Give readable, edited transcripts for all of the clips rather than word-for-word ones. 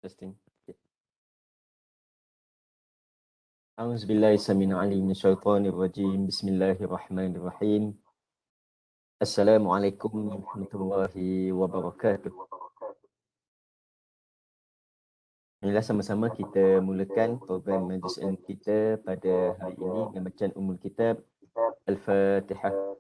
Testing. Okay. A'udzubillahi samina alim minasyaitonir rajim. Bismillahirrahmanirrahim. Assalamualaikum warahmatullahi wabarakatuh. Inilah sama-sama kita mulakan program Majlis Ilmu kita pada hari ini dengan bacaan Ummul Kitab Al-Fatihah.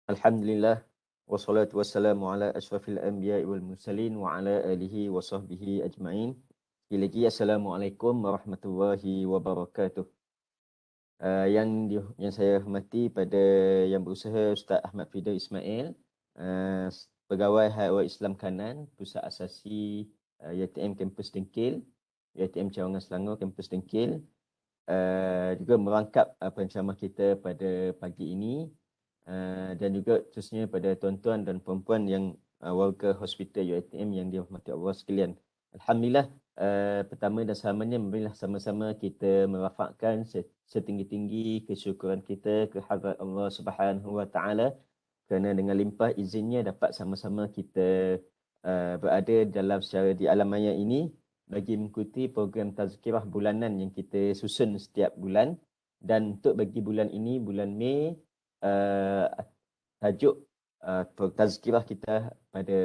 Alhamdulillah wassalatu wassalamu ala asyrafil anbiya'i wal mursalin wa ala alihi wa sahbihi ajma'in. Sekali lagi assalamualaikum warahmatullahi wabarakatuh. Yang saya hormati pada yang berusaha Ustaz Ahmad Fidel Ismail, Pegawai Hayat Islam Kanan, Pusat Asasi YTM Kampus Dengkil, YTM Cawangan Selangor Kampus Dengkil, juga merangkap penceramah kita pada pagi ini, dan juga khususnya pada tuan-tuan dan puan-puan yang warga hospital UiTM yang dirahmati Allah sekalian. Alhamdulillah, pertama dan selamanya marilah sama-sama kita merafakkan setinggi-tinggi kesyukuran kita ke hadrat Allah Subhanahu Wa Taala kerana dengan limpah izinnya dapat sama-sama kita berada dalam secara di alam maya ini bagi mengikuti program tazkirah bulanan yang kita susun setiap bulan. Dan untuk bagi bulan ini, bulan Mei, tajuk tazkirah kita pada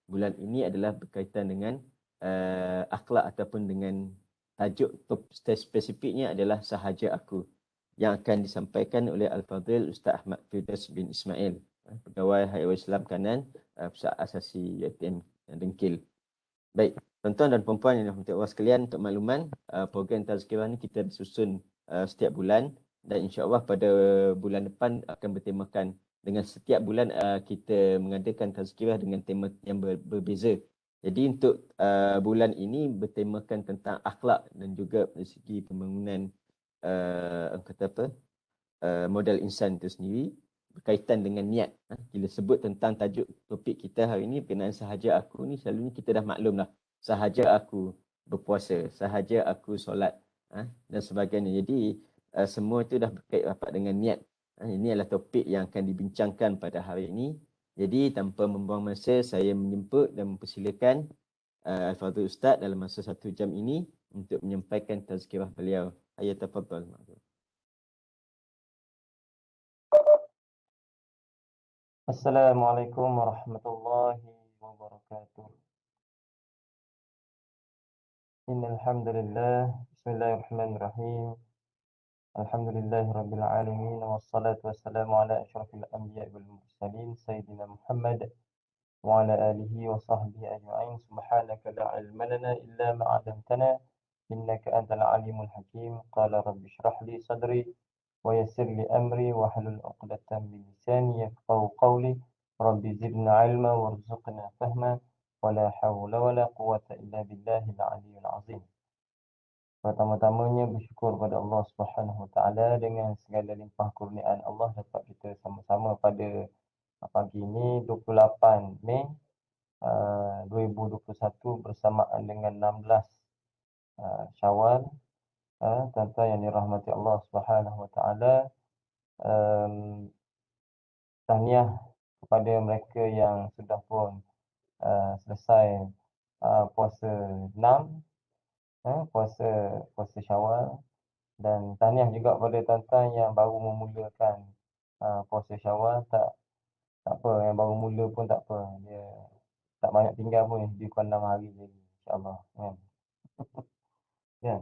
bulan ini adalah berkaitan dengan akhlak ataupun dengan tajuk spesifiknya adalah Sahaja Aku, yang akan disampaikan oleh Al-Fadhil Ustaz Ahmad Firdaus bin Ismail, Pegawai Hayat Islam Kanan, Pusat Asasi YTM Dengkil. Baik, tuan-tuan dan puan-puan yang dirahmati Allah sekalian, untuk makluman, program tazkirah ni kita disusun setiap bulan, dan insya-Allah pada bulan depan akan bertemakan, dengan setiap bulan kita mengadakan tazkirah dengan tema yang berbeza. Jadi untuk bulan ini bertemakan tentang akhlak dan juga dari segi pembangunan kata apa? Modal insan itu sendiri, berkaitan dengan niat. Bila sebut tentang tajuk topik kita hari ini berkenaan sahaja aku ni, selalunya kita dah maklum lah. Sahaja aku berpuasa, sahaja aku solat, dan sebagainya. Jadi semua itu dah berkait rapat dengan niat. Ini adalah topik yang akan dibincangkan pada hari ini. Jadi tanpa membuang masa, saya menjemput dan mempersilakan Al-Fadhil Ustaz dalam masa 1 jam ini untuk menyampaikan tazkirah beliau. Ayat tafadhal. Assalamualaikum warahmatullahi wabarakatuh. Innal hamdalillah, bismillahirrahmanirrahim. Alhamdulillahi rabbil alamin, wassalatu wassalamu ala asyrafil anbiya'i wal mursalin sayyidina Muhammad wa ala alihi wa sahbihi ajma'in. Subhanaka la ilma lana illa ma 'allamtana innaka antal alimul hakim. Qala rabbi shrah li sadri wa yassir li amri wa hlul 'uqdatam min lisani yafqahu qawli. Rabbi zidna 'ilma warzuqna fahma wa la hawla wa la quwwata illa billahil 'aliyyil 'azim. Pertama-tamanya bersyukur kepada Allah Subhanahu Wa Taala dengan segala limpah kurniaan Allah dapat kita sama-sama pada pagi ini 28 Mei 2021 bersamaan dengan 16 Syawal. Tuan-tuan yang dirahmati Allah Subhanahu Wa Taala, tahniah kepada mereka yang sudah pun selesai puasa 6, puasa Syawal, dan tahniah juga kepada tuan-tuan yang baru memulakan puasa Syawal. Tak apa, yang baru mula pun tak apa, dia tak banyak tinggal pun, lebih kurang 6 hari lagi, insya-Allah, kan. Kan?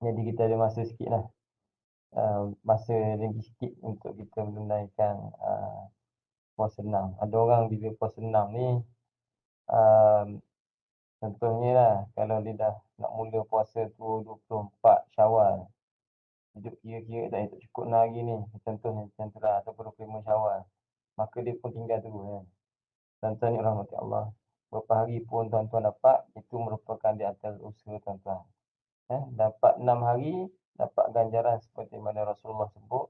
Jadi kita ada masa sikit lah, masa lagi sikit untuk kita menunaikan puasa 6. Ada orang bila puasa 6 ni, contohnya lah, kalau dia dah nak mula puasa tu 24 Syawal, hidup kira-kira tak cukup 6 hari ni, contohnya macam tu lah, ataupun 25 Syawal, maka dia pun tinggal tu kan. Tuan-tuan yang rahmati Allah, berapa hari pun tuan-tuan dapat, itu merupakan di atas usaha tuan-tuan. Dapat 6 hari, dapat ganjaran seperti mana Rasulullah sebut,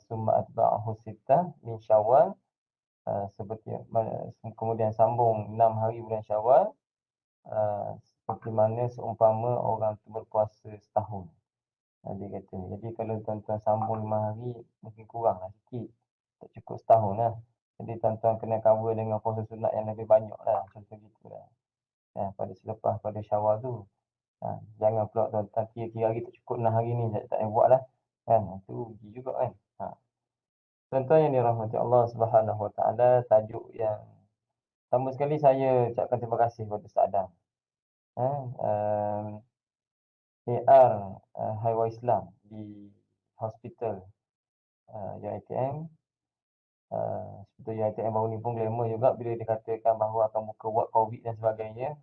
summa atba'ahu sittah min Syawal, seperti kemudian sambung 6 hari bulan Syawal, seperti mana seumpama orang tu berpuasa setahun. Dia kata. Jadi kalau tuan-tuan sambung 5 hari, mungkin kuranglah sikit. Tak cukup setahun lah. Jadi tuan-tuan kena cover dengan puasa sunat yang lebih banyak lah. Contoh gitu lah. Pada selepas pada Syawal tu. Jangan pula tuan-tuan kira-kira hari tak cukup 6 hari ni. Tak payah buat lah. Itu rugi juga kan. Tuan-tuan yang dirahmati Allah Subhanahu Wa Taala, tajuk yang pertama sekali saya ucapkan terima kasih kepada Ustaz Adam. AR Highway Islam di hospital UiTM. Hospital UiTM baru ni pun glamour juga bila dikatakan bahawa akan buka ward COVID dan sebagainya.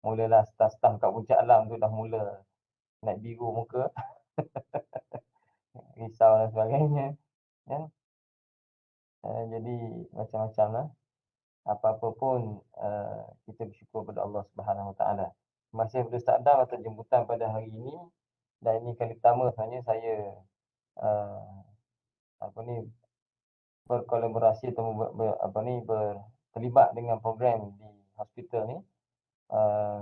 Mulalah staf-staf kat puncak alam tu dah mula naik biru muka. Risau dan sebagainya. Jadi macam-macam lah. Apa-apa pun kita bersyukur kepada Allah Subhanahu Wa Taala. Terima kasih kepada Ustaz Adam atas jemputan pada hari ini. Dan ini kali pertama sebenarnya saya berkolaborasi atau terlibat dengan program di hospital ni.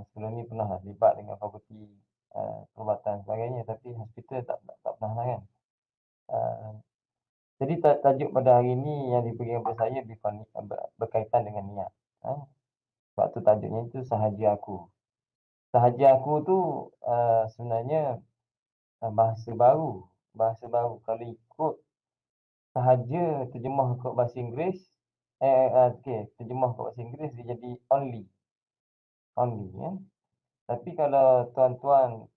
Sebelum ni pernah terlibat dengan fakulti perubatan sebagainya, tapi hospital tak pernah lah kan. Jadi tajuk pada hari ini yang diberikan kepada saya berkaitan dengan niat. Sebab tu tajuknya itu sahaja aku. Sahaja aku tu sebenarnya bahasa baru. Kalau ikut sahaja terjemah ke bahasa Inggeris, terjemah ke bahasa Inggeris dia jadi only. Tapi kalau tuan-tuan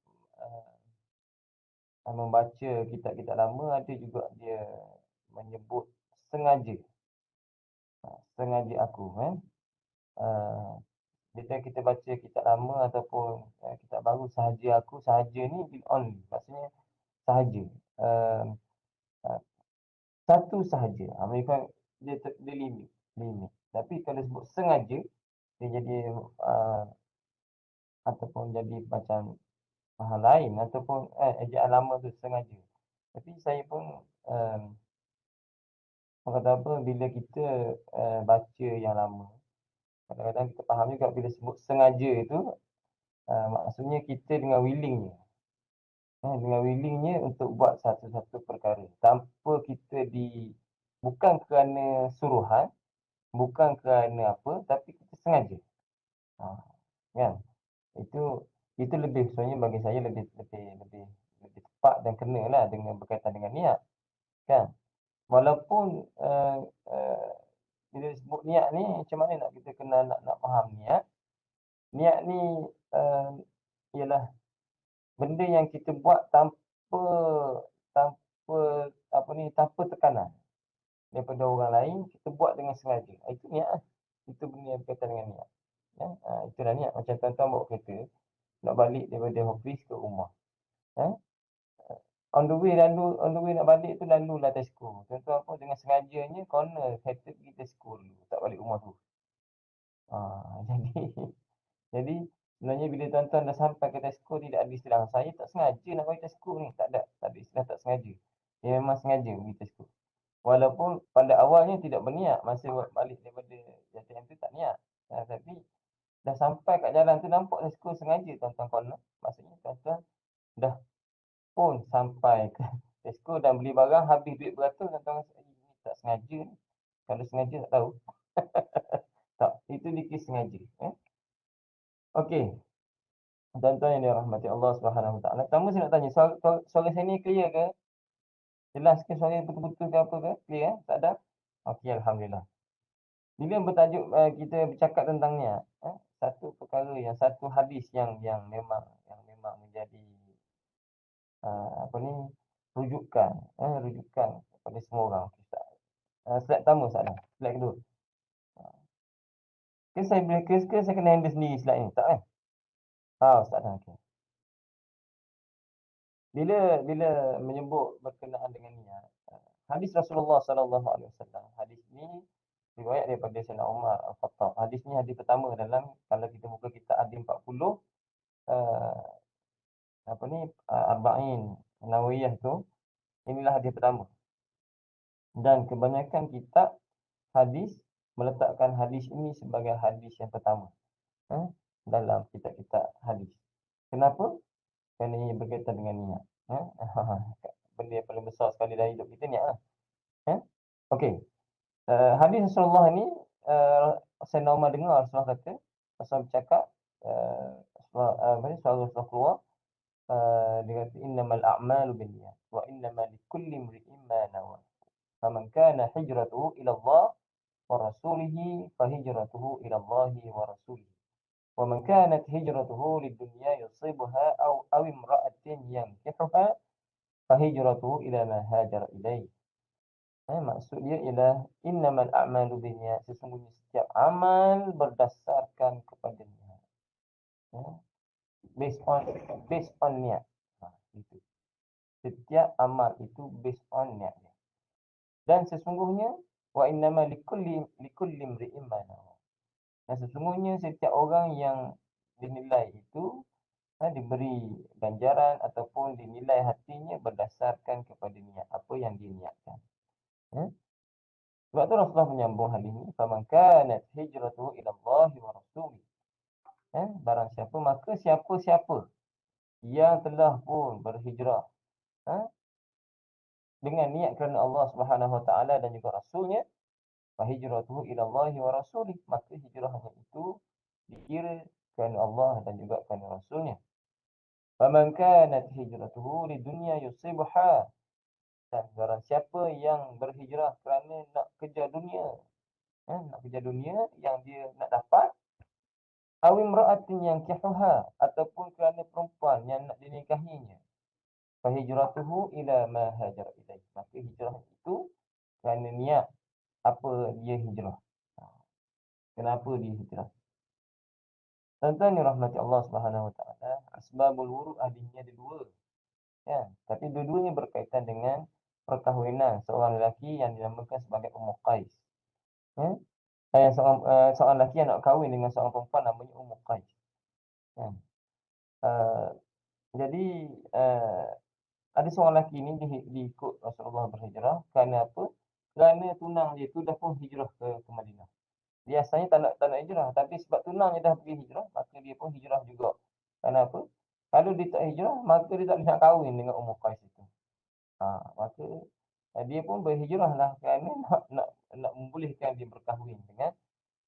membaca kitab-kitab lama, ada juga dia menyebut sengaja. Sengaja aku bila kita baca kitab lama ataupun kitab baru, sahaja aku, sahaja ni only, maksudnya sahaja. Satu sahaja. Mereka dia limit. Tapi kalau sebut sengaja, dia jadi ataupun jadi macam hal lain ataupun ejaan lama tu sengaja. Tapi saya pun kata apa, bila kita baca yang lama, kadang-kadang kita faham juga bila sebut sengaja itu maksudnya kita dengan willingnya. Dengan willingnya untuk buat satu-satu perkara tanpa kita bukan kerana suruhan, bukan kerana apa, tapi kita sengaja. Kan? Itu lebih, sebenarnya bagi saya lebih tepat dan kenalah dengan berkaitan dengan niat. Kan? Walaupun bila sebut niat ni, macam mana nak kita kena nak faham niat. Niat ni ialah benda yang kita buat tanpa tekanan daripada orang lain, kita buat dengan sengaja. Itu niat lah. Itu benda yang berkaitan dengan niat. Itulah niat. Macam tuan-tuan bawa kereta, nak balik daripada office ke rumah. On the way nak balik tu lalulah Tesco. Tuan-tuan pun dengan sengajanya corner kereta pergi Tesco dulu, tak balik rumah tu. Jadi sebenarnya bila tuan-tuan dah sampai ke Tesco, tidak ada istilah saya tak sengaja nak balik Tesco ni. Tak ada istilah tak sengaja. Dia memang sengaja pergi Tesco. Walaupun pada awalnya tidak berniat, masa balik daripada JTM tu tak niat. Tapi dah sampai kat jalan tu nampak Tesco sengaja tuan-tuan corner. Maksudnya tuan-tuan dah pun sampai ke Tesco dan beli barang, habis duit beratus, tuan-tuan rasa ini tak sengaja ni. Kalau sengaja tak tahu. Tak, itu dikira sengaja. Okey. Tuan-tuan yang dirahmati Allah Subhanahu Wa Taala. Pertama saya nak tanya, suara saya ni clear ke? Jelas ke suara betul-betul ke apa ke? Clear tak ada? Okey, alhamdulillah. Bila bertajuk kita bercakap tentang niat, satu perkara satu hadis yang memang menjadi rujukan kepada semua orang. Slide pertama Ustaz. Slide kedua. Saya kena handle sendiri slide ni, tak kan? Ustaz dah. Okey. Bila menyebut berkenaan dengan niat, hadis Rasulullah sallallahu alaihi wasallam. Hadis ni riwayat daripada Sayyidina Umar Al-Khattab. Hadis ni hadis pertama dalam, kalau kita buka kitab Hadis 40 Arba'in Nawawiyah tu, inilah hadis pertama. Dan kebanyakan kitab meletakkan hadis ini sebagai hadis yang pertama dalam kitab-kitab hadis. Kenapa? Kerana ia berkaitan dengan niat. Benda yang paling besar sekali dalam hidup kita niat. Okey. Hadis Rasulullah ni saya normal dengar Rasulullah kata, Rasulullah bercakap, Rasulullah keluar, dia kata innamal a'malu binniyat wa innamal likulli imri'in ma nawa. Faman kana hijratuhu ila Allah wa rasulihi fa hijratuhu ila Allah wa rasulihi. Wa man kanat hijratuhu lid-dunya yusibuha aw imra'atin yankihuha fa hijratuhu ila ma hajara ilaih. Maksud dia ialah innamal a'malu binniyat, sesungguhnya setiap amal berdasarkan kepada niat. Based on niat. Itu. Setiap amal itu based on niat. Dan sesungguhnya wa innama likulli imri'in ma nawa. Dan sesungguhnya setiap orang yang dinilai itu diberi ganjaran ataupun dinilai hatinya berdasarkan kepada niat apa yang diniatkan. Sebab tu Rasulullah menyambung hal ini, faman kanat hijratuhu ila Allah wa rasulih. Barang siapa, maka siapa-siapa yang telah pun berhijrah dengan niat kerana Allah Subhanahu Wa Taala dan juga Rasulnya, fa hijratuhu ila Allah wa rasulih, maka hijrahnya itu dikira kerana Allah dan juga kerana Rasulnya. Faman kanat hijratuhu lidunya yusibuha, dan barang siapa yang berhijrah kerana nak kejar dunia, nak kejar dunia yang dia nak dapat, aw imra'atin yankihuha, ataupun kerana perempuan yang nak dinikahinya, fa hijratuhu ila ma hajara ilaih, maka hijrah itu kerana niat apa dia hijrah. Kenapa dia hijrah? Tuan-tuan yang rahmati Allah Subhanahu Wa Taala, asbabul wurud adanya ada dua. Tapi dua-duanya berkaitan dengan perkahwinan seorang lelaki yang dinamakan sebagai Ummu Qais. Seorang lelaki yang nak kahwin dengan seorang perempuan namanya Ummu Qais. Jadi ada seorang lelaki ni diikut Rasulullah berhijrah kerana apa? Kerana tunang dia tu dah pun hijrah ke Madinah. Dia asalnya tak nak hijrah, tapi sebab tunangnya dah pergi hijrah, maka dia pun hijrah juga. Kenapa? Kalau dia tak hijrah, maka dia tak boleh nak kahwin dengan Ummu Qais itu. Maka dia pun berhijrah lah kerana nak membolehkan dia berkahwin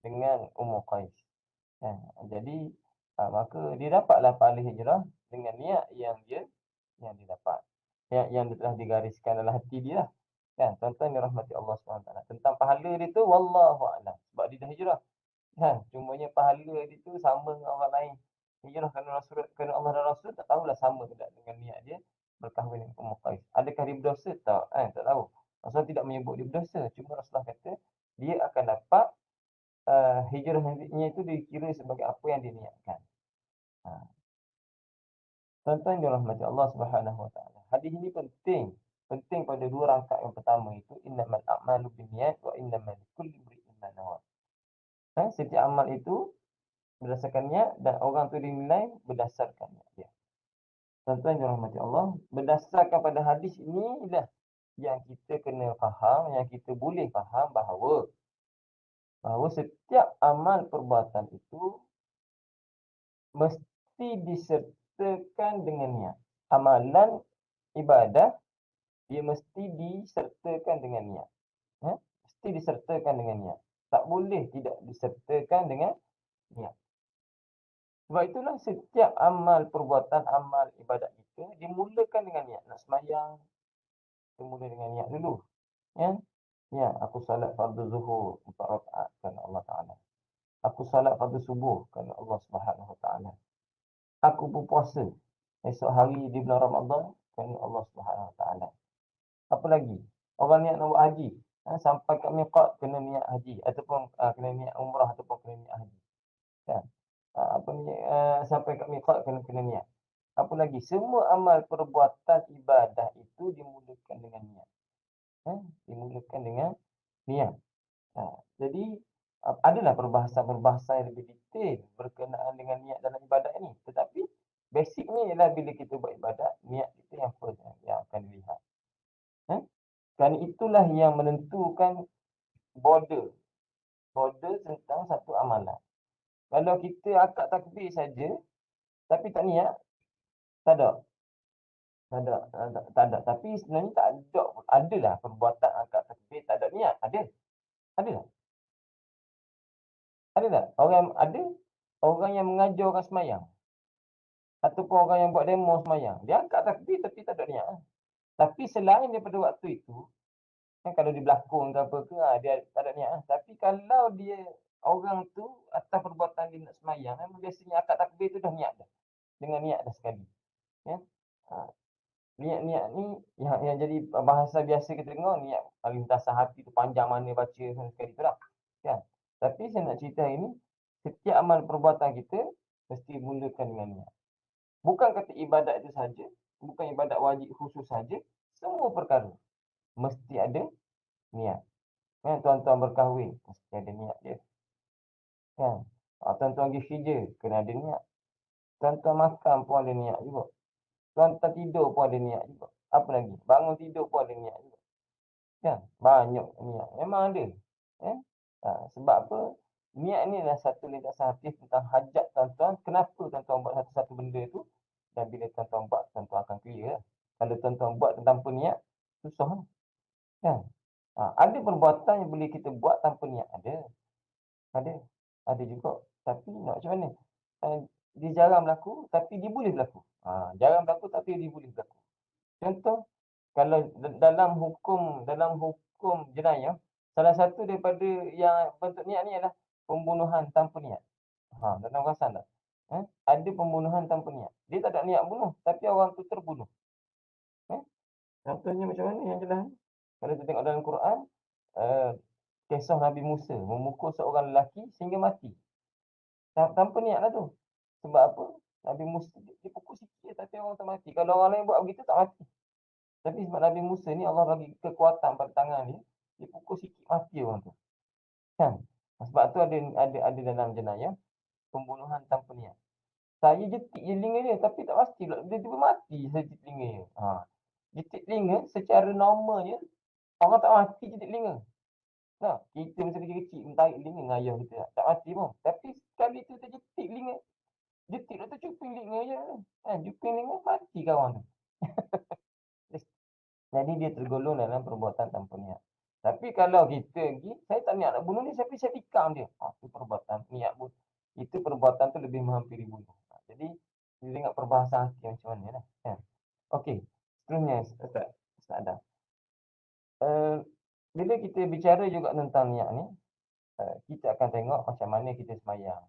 dengan Ummu Qais. Jadi maka dia dapatlah pahala hijrah dengan niat yang dia dapat. Yang telah digariskan dalam hati dia lah. Tuan-tuan yang rahmati Allah SWT. Tentang pahala dia tu, wallahu a'lam. Sebab dia dah hijrah. Cumanya pahala dia tu sama dengan orang lain. Hijrah kerana Allah dan Rasul, tak tahulah sama tidak dengan niat dia berkahwin dengan Ummu Qais. Adakah dia berdosa? Tak. Tak tahu. Rasulullah tidak menyebut dia berdosa. Cuma Rasulullah kata, dia akan dapat hijrahnya itu dikira sebagai apa yang diniatkan. Tuan-tuan yang rahmati Allah Subhanahu Wa Taala. Hadis ini penting pada dua rangkaian. Yang pertama itu innamal a'malu binniyat wa innamal likulli imri'in ma nawa. Setiap amal itu berdasarkan niat dan orang tu dinilai berdasarkan niat dia. Tuan-tuan yang rahmati Allah, berdasarkan pada hadis inilah yang kita kena faham, yang kita boleh faham bahawa setiap amal perbuatan itu mesti disertakan dengan niat. Amalan ibadah dia mesti disertakan dengan niat. Mesti disertakan dengan niat. Tak boleh tidak disertakan dengan niat. Sebab itulah setiap amal perbuatan, amal ibadat kita dimulakan dengan niat. Nak sembahyang, kita mula dengan niat dulu. Aku salat fardu zuhur 4 rakaat kerana Allah Ta'ala. Aku salat fardu subuh kerana Allah Subhanahu Wa Ta'ala. Aku berpuasa esok hari di bulan Ramadan kerana Allah Subhanahu Wa Ta'ala. Apa lagi? Orang niat nak buat haji, sampai kat miqat kena niat haji ataupun kena niat umrah ataupun kena niat haji. Sampai kat miqat kena niat. Apa lagi? Semua amal perbuatan ibadah itu dimulakan dengan niat. Dimulakan dengan niat. Jadi adalah perbahasan yang lebih detail berkenaan dengan niat dalam ibadat ini. Tetapi basicnya ialah bila kita buat ibadat, niat kita yang first yang akan dilihat. Kerana itulah yang menentukan border tentang satu amalan. Kalau kita akad takbir saja tapi tak niat, tak ada. Tak ada. Tapi sebenarnya tak ada. Adalah perbuatan akad takbir tak ada niat. Ada. Ada tak? Ada tak? Orang yang mengajar orang semayang. Ataupun orang yang buat demo semayang. Dia akad takbir tapi tak ada niat. Tapi selain daripada waktu itu, kan kalau dia berlakon ke apa ke, dia tak ada niat. Tapi kalau dia orang tu atas perbuatan dia nak semayang, memang biasanya akad takbir tu dah niat dah. Dengan niat dah sekali. Ya. Ha. Niat-niat ni yang jadi bahasa biasa kita dengar, niat lintasan hati tu panjang mana baca sekali tu lah. Kan? Tapi saya nak cerita ini, setiap amal perbuatan kita mesti mulakan dengan niat. Bukan kata ibadat itu saja, bukan ibadat wajib khusus saja, semua perkara mesti ada niat. Kan tuan-tuan berkahwin, mesti ada niat dia. Kan? Tuan-tuan pergi kerja, kena ada niat. Tuan-tuan makan pun ada niat juga. Tuan-tuan tidur pun ada niat juga. Apa lagi? Bangun tidur pun ada niat juga. Kan? Banyak niat. Memang ada. Eh? Sebab apa? Niat ni adalah satu lintasan hati tentang hajat tuan-tuan. Kenapa tuan-tuan buat satu-satu benda tu? Dan bila tuan-tuan buat, tuan-tuan akan clear lah. Kalau tuan-tuan buat tanpa niat, susah lah. Kan? Ada perbuatan yang boleh kita buat tanpa niat. Ada. Ada juga. Tapi nak macam mana? Dia jarang berlaku, tapi dia boleh berlaku. Jarang berlaku, tapi dia boleh berlaku. Contoh, kalau dalam hukum jenayah, salah satu daripada yang bentuk niat ni adalah pembunuhan tanpa niat. Dalam perasan tak? Ada pembunuhan tanpa niat. Dia tak ada niat bunuh, tapi orang tu terbunuh. Contohnya macam mana yang jelas? Kalau kita tengok dalam Quran, kisah Nabi Musa memukul seorang lelaki sehingga mati. Tanpa niat lah tu. Sebab apa? Nabi Musa dia pukul sikit tapi orang tak mati. Kalau orang lain buat begitu tak mati. Tapi sebab Nabi Musa ni Allah bagi kekuatan pada tangan dia pukul sikit mati orang tu. Kan? Sebab tu ada dalam jenayah pembunuhan tanpa niat. Saya jetik je telinga dia tapi tak pasti pula dia tiba mati saya jetik telinga dia. Jetik telinga secara normalnya orang tak mati jetik telinga. Kita masa kecil-kecil tarik telinga dengan ayah kita tak mati pun. Tapi sekali tu kita jetik telinga. Jetik tu cuping telinga je. Cuping telinga mati kawan tu. Jadi dia tergolong dalam perbuatan tanpa niat. Tapi kalau kita pergi, saya tak niat nak bunuh ni, tapi saya tikam dia. Itu perbuatan niat bunuh. Itu perbuatan tu lebih menghampiri bunuh. Jadi, kita tengok perbahasan hati macam mana lah. Okey, seterusnya Ustaz Adam. Bila kita bicara juga tentang niat ni, kita akan tengok macam mana kita semayang.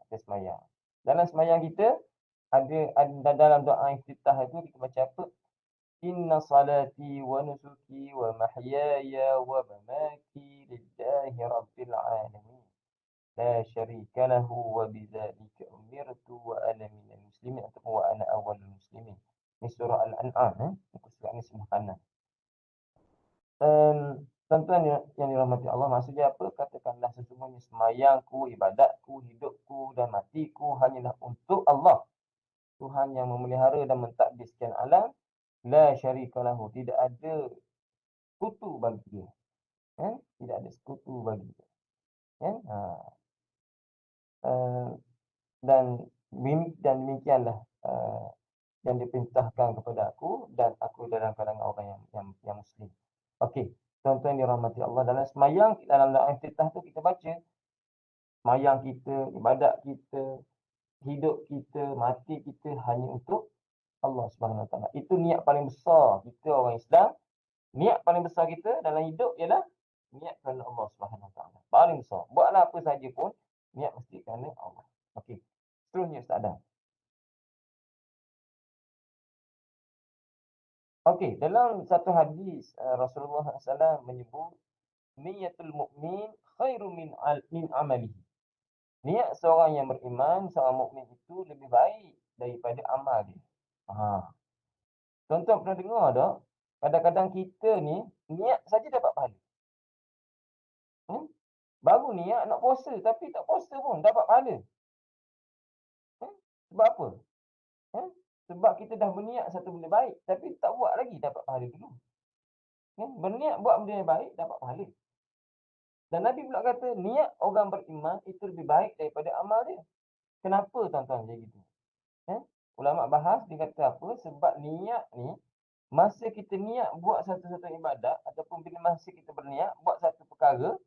Kita semayang. Dalam semayang kita, ada dalam doa iftitah itu kita baca apa? Inna salati wa nusuki wa mahyaya wa mamati lillahi rabbil alamin. La syarika lahu wa bidzalika umirtu wa ana minal muslimin ataupun wa ana awwalul muslimin. Ini surah Al-An'am, muka surat ni sebelah kanan. Tuan-tuan yang dirahmati Allah, maksudnya apa? Katakanlah sesungguhnya semayangku, ibadatku, hidupku dan matiku hanyalah untuk Allah. Tuhan yang memelihara dan mentadbir sekian alam. La syarika lahu, tidak ada sekutu bagi dia. Tidak ada sekutu bagi dia. Dan demikianlah yang diperintahkan kepada aku dan aku dalam kalangan orang yang muslim. Okey, tuan-tuan dirahmati Allah, dalam semayang dalam doa iftitah tu kita baca semayang kita, ibadat kita, hidup kita, mati kita hanya untuk Allah Subhanahu Wa Taala. Itu niat paling besar kita orang Islam. Niat paling besar kita dalam hidup ialah niat kerana Allah Subhanahu Wa Taala. Paling besar. Buatlah apa saja pun niat mesti kerana Allah. Okey. Seterusnya Ustaz Adam. Okey, dalam satu hadis Rasulullah SAW menyebut niyatul mukmin khairu min amalihi. Niat seorang yang beriman, seorang mukmin itu lebih baik daripada amal dia. Tuan-tuan pernah dengar tak? Kadang-kadang kita ni niat saja dapat pahala. Baru niat nak puasa tapi tak puasa pun dapat pahala. Sebab apa? Sebab kita dah berniat satu benda baik tapi tak buat lagi dapat pahala dulu. Berniat buat benda yang baik dapat pahala. Dan Nabi pula kata, niat orang beriman itu lebih baik daripada amal dia. Kenapa tuan-tuan jadi gitu? Ulama bahas, dia kata apa? Sebab niat ni, masa kita niat buat satu-satu ibadat, ataupun bila masa kita berniat buat satu perkara,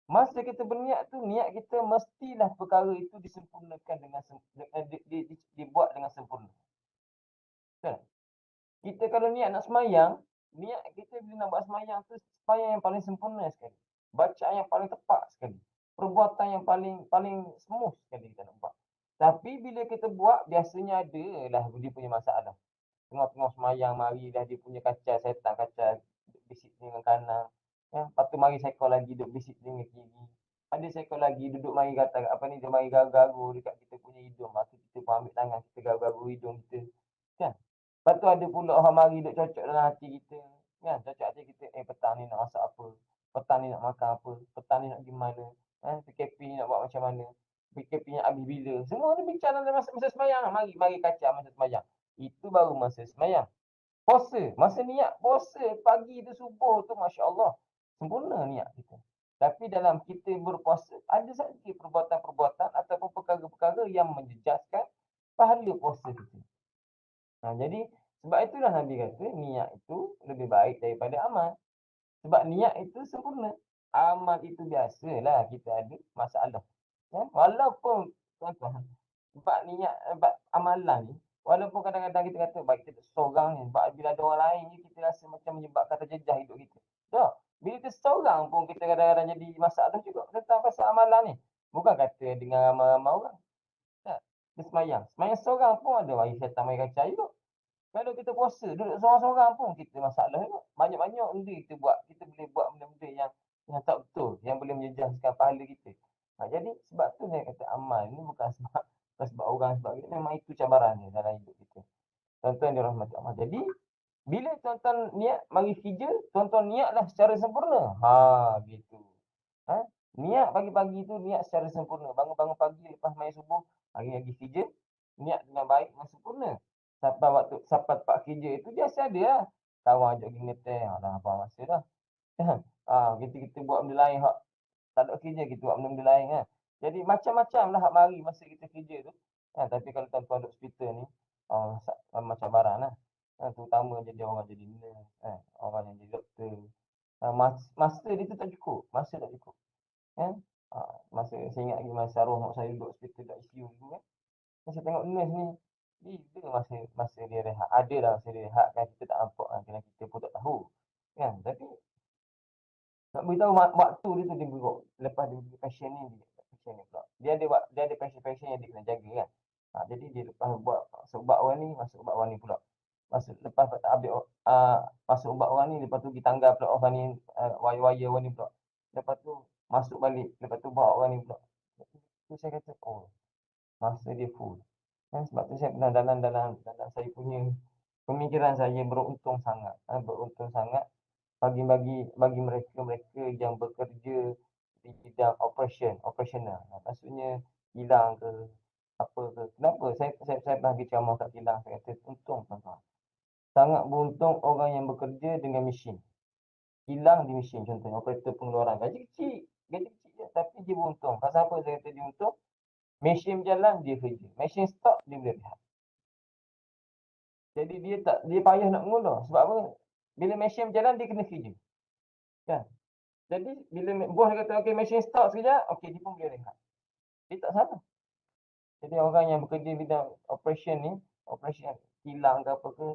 masa kita berniat tu, niat kita mestilah perkara itu disempurnakan dengan dibuat dengan sempurna. Betul? Kita kalau niat nak semayang, niat kita bila nak buat semayang tu semayang yang paling sempurna sekali. Bacaan yang paling tepat sekali. Perbuatan yang paling smooth sekali kita nak buat. Tapi bila kita buat, biasanya adalah dia punya masalah. Tengah-tengah semayang, marilah dia punya kacau, setan kacau, bisik dengan kanan. Lepas tu mari sekor lagi, duduk bisik dengan kiri. Ada sekor lagi, duduk mari kata, apa ni, dia mari garu-garu dekat kita punya hidung. Lepas tu kita pun ambil tangan, kita garu-garu hidung kita. Kan? Lepas tu ada pula orang mari duduk cocok dalam hati kita. Kan? Cocok hati kita, petang ni nak masak apa? Petang ni nak makan apa? Petang ni nak pergi mana? PKP ni nak buat macam mana? PKP ni habis bila? Semua ni bincang dalam masa semayang. Mari kacau masa semayang. Itu baru masa semayang. Puasa, masa niat puasa pagi tu subuh tu, Masya Allah, sempurna niat kita. Tapi dalam kita berpuasa, ada saja perbuatan-perbuatan ataupun perkara-perkara yang menjejaskan pahala puasa kita. Jadi, sebab itulah Nabi kata, niat itu lebih baik daripada amal. Sebab niat itu sempurna. Amal itu biasalah kita ada masalah. Walaupun, tuan-tuan, sebab niat, sebab amalan ni, walaupun kadang-kadang kita kata, baik kita seorang ni, sebab bila ada orang lain ni, kita rasa macam menyebabkan terjejah hidup kita. Tak. Bila kita seorang pun, kita kadang-kadang jadi masalah juga tentang pasal amalan ni. Bukan kata dengan ramai-ramai orang. Tak. Dia semayang. Semayang seorang pun ada wahai syaitan mari kacau juga. Kalau kita puasa, duduk seorang-seorang pun kita masalah juga. Banyak-banyak benda kita buat. Kita boleh buat benda-benda yang tak betul, yang boleh menjejaskan pahala kita. Jadi sebab tu saya kata amal ni bukan sebab orang, sebab kita, memang itu cabarannya dalam hidup kita. Tuan-tuan dirahmati Allah. Jadi bila tuan-tuan niat mari kerja, tuan-tuan niatlah secara sempurna. Gitu. Niat pagi-pagi tu niat secara sempurna. Bangun-bangun pagi lepas main subuh, hari-hari kerja, niat dengan baik dan sempurna. Sampai tempat kerja itu biasa ada lah. Kawan ajak pergi ngeteh, dah apa masa dah. Kita buat benda lain hak tak ada kerja, kita buat benda-benda lain kan. Jadi macam-macam lah hak mari masa kita kerja tu. Tapi kalau tuan-tuan duduk hospital ni, macam barang lah. Terutama jadi orang jadi nurse, orang yang jadi doktor. Masa dia tu tak cukup, masa tak cukup. Masa saya ingat lagi masa arwah mak saya duduk hospital kat ICU dulu kan. Saya tengok nurse ni, bila masa dia rehat. Ada lah masa dia rehat kan, kita tak nampak kan, kerana kita pun tak tahu. Kan? Tapi nak beritahu waktu dia tu dia buruk. Lepas dia beri passion ni, pula. Dia ada passion yang dia kena jaga kan. Jadi dia lepas buat masuk ubat orang ni, masuk ubat orang ni pula. Lepas tak habis masuk ubat orang ni, lepas tu pergi tanggal pula orang ni, wire-wire orang ni pula. Lepas tu masuk balik, lepas tu bawa orang ni pula. Tu saya kata, masa dia full. Sebab tu saya pernah dalam saya punya pemikiran saya beruntung sangat. Beruntung sangat bagi mereka yang bekerja di bidang operasional. Maksudnya kilang ke apa ke. Kenapa saya pernah pergi ceramah kat kilang, saya kata untung tuan-tuan. Sangat beruntung orang yang bekerja dengan mesin. Kilang di mesin contohnya, operator pengeluaran. Gaji kecil je, tapi dia beruntung. Pasal apa saya kata dia untung? Mesin berjalan, dia kerja. Mesin stop, dia boleh rehat. Jadi dia payah nak mengular. Sebab apa? Bila mesin berjalan, dia kena kerja. Kan? Jadi bila bos kata okey mesin stop sekejap, okey dia pun boleh rehat. Dia tak salah. Jadi orang yang bekerja bidang operation kilang ke apa ke,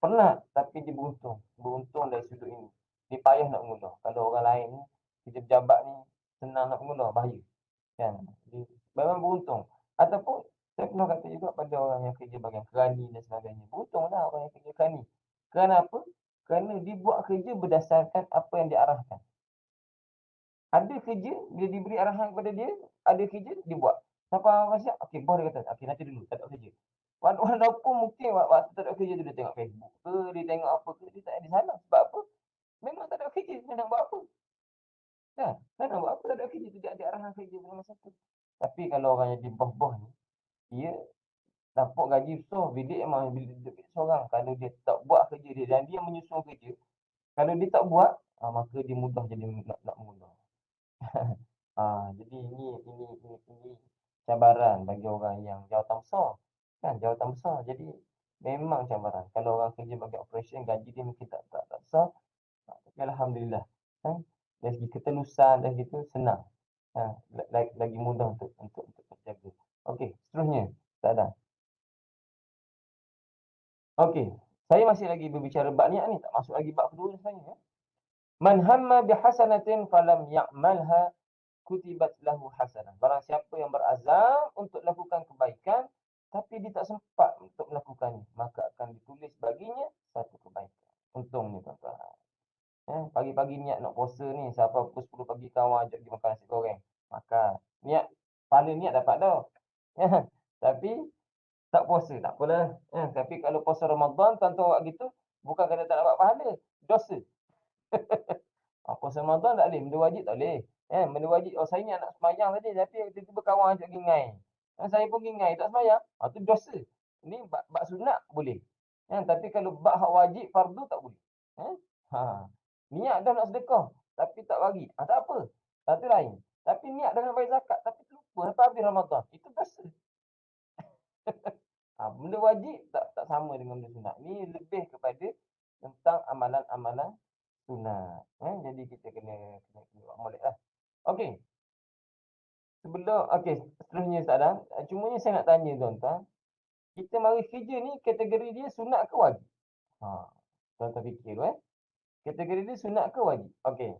penat tapi dia beruntung. Beruntung dari sudut ini. Dia payah nak mengular. Kalau orang lain ni, kerja pejabat ni senang nak mengular, bahaya. Kan? Dia memang beruntung. Ataupun saya pernah kata juga pada orang yang kerja bahagian kerani dan sebagainya. Beruntunglah orang yang kerja kerani. Kerana apa? Kerana dia buat kerja berdasarkan apa yang diarahkan. Ada kerja, bila diberi arahan kepada dia, ada kerja, dia buat. Sampai orang siap, okey, bos dia kata, okey nanti dulu, tak ada kerja. Walaupun mungkin waktu tak ada kerja tu dia tengok Facebook ke, dia tengok apa ke, dia tak ada salah. Sebab apa? Memang tak ada kerja, dia nak buat apa? Dia nak buat apa, tak ada kerja, dia ada arahan kerja pada masa tu. Tapi kalau orang yang di bos-bos ni, dia dapat gaji besar, bilik memang bilik seorang. Kalau dia tak buat kerja dia, dan dia menyusun kerja, kalau dia tak buat, maka dia mudah jadi nak mengundur. Jadi ini cabaran bagi orang yang jawatan besar. Kan jawatan besar. Jadi memang cabaran. Kalau orang kerja bagi operation gaji dia mungkin tak besar. Tapi alhamdulillah. Kan dari segi ketelusan dan gitu senang. Lagi mudah untuk terjaga. Okey, seterusnya. Tak ada. Okey. Saya masih lagi berbicara bab niat ni, tak masuk lagi bab kedua sebenarnya. Man hamma bihasanatin falam ya'malha kutibat lahu hasanah. Barang siapa yang berazam untuk lakukan kebaikan tapi dia tak sempat untuk melakukannya, maka akan ditulis baginya satu kebaikan. Untungnya tuan-tuan. Pagi-pagi niat nak puasa ni, siapa pukul 10 pagi kawan ajak pergi makan nasi goreng. Makan. Niat, pahala niat dapat tau. Tapi tak puasa, tak apalah. Tapi kalau puasa Ramadan, tuan-tuan buat gitu, bukan kata tak dapat pahala, dosa. Puasa Ramadan tak boleh, benda wajib tak boleh. Benda wajib, saya ni nak semayang tadi, tapi tiba-tiba kawan ajak pergi ngai. Saya pun pergi ngai, tak semayang. Tu dosa. Ni bab sunat boleh. Tapi kalau bab hak wajib, fardu tak boleh. Niat dah nak sedekah, tapi tak bagi. Tak apa. Satu lain. Tapi niat dah nak bayar zakat, tapi terlupa lepas habis Ramadan. Itu dosa. Benda wajib tak sama dengan benda sunat. Ni lebih kepada tentang amalan-amalan sunat. Jadi kita kena buat molek lah. Okey. Seterusnya Ustaz Adam. Cumanya saya nak tanya tuan-tuan. Kita mari kerja ni kategori dia sunat ke wajib? Tuan-tuan fikir Kategori dia sunat ke wajib? Okey.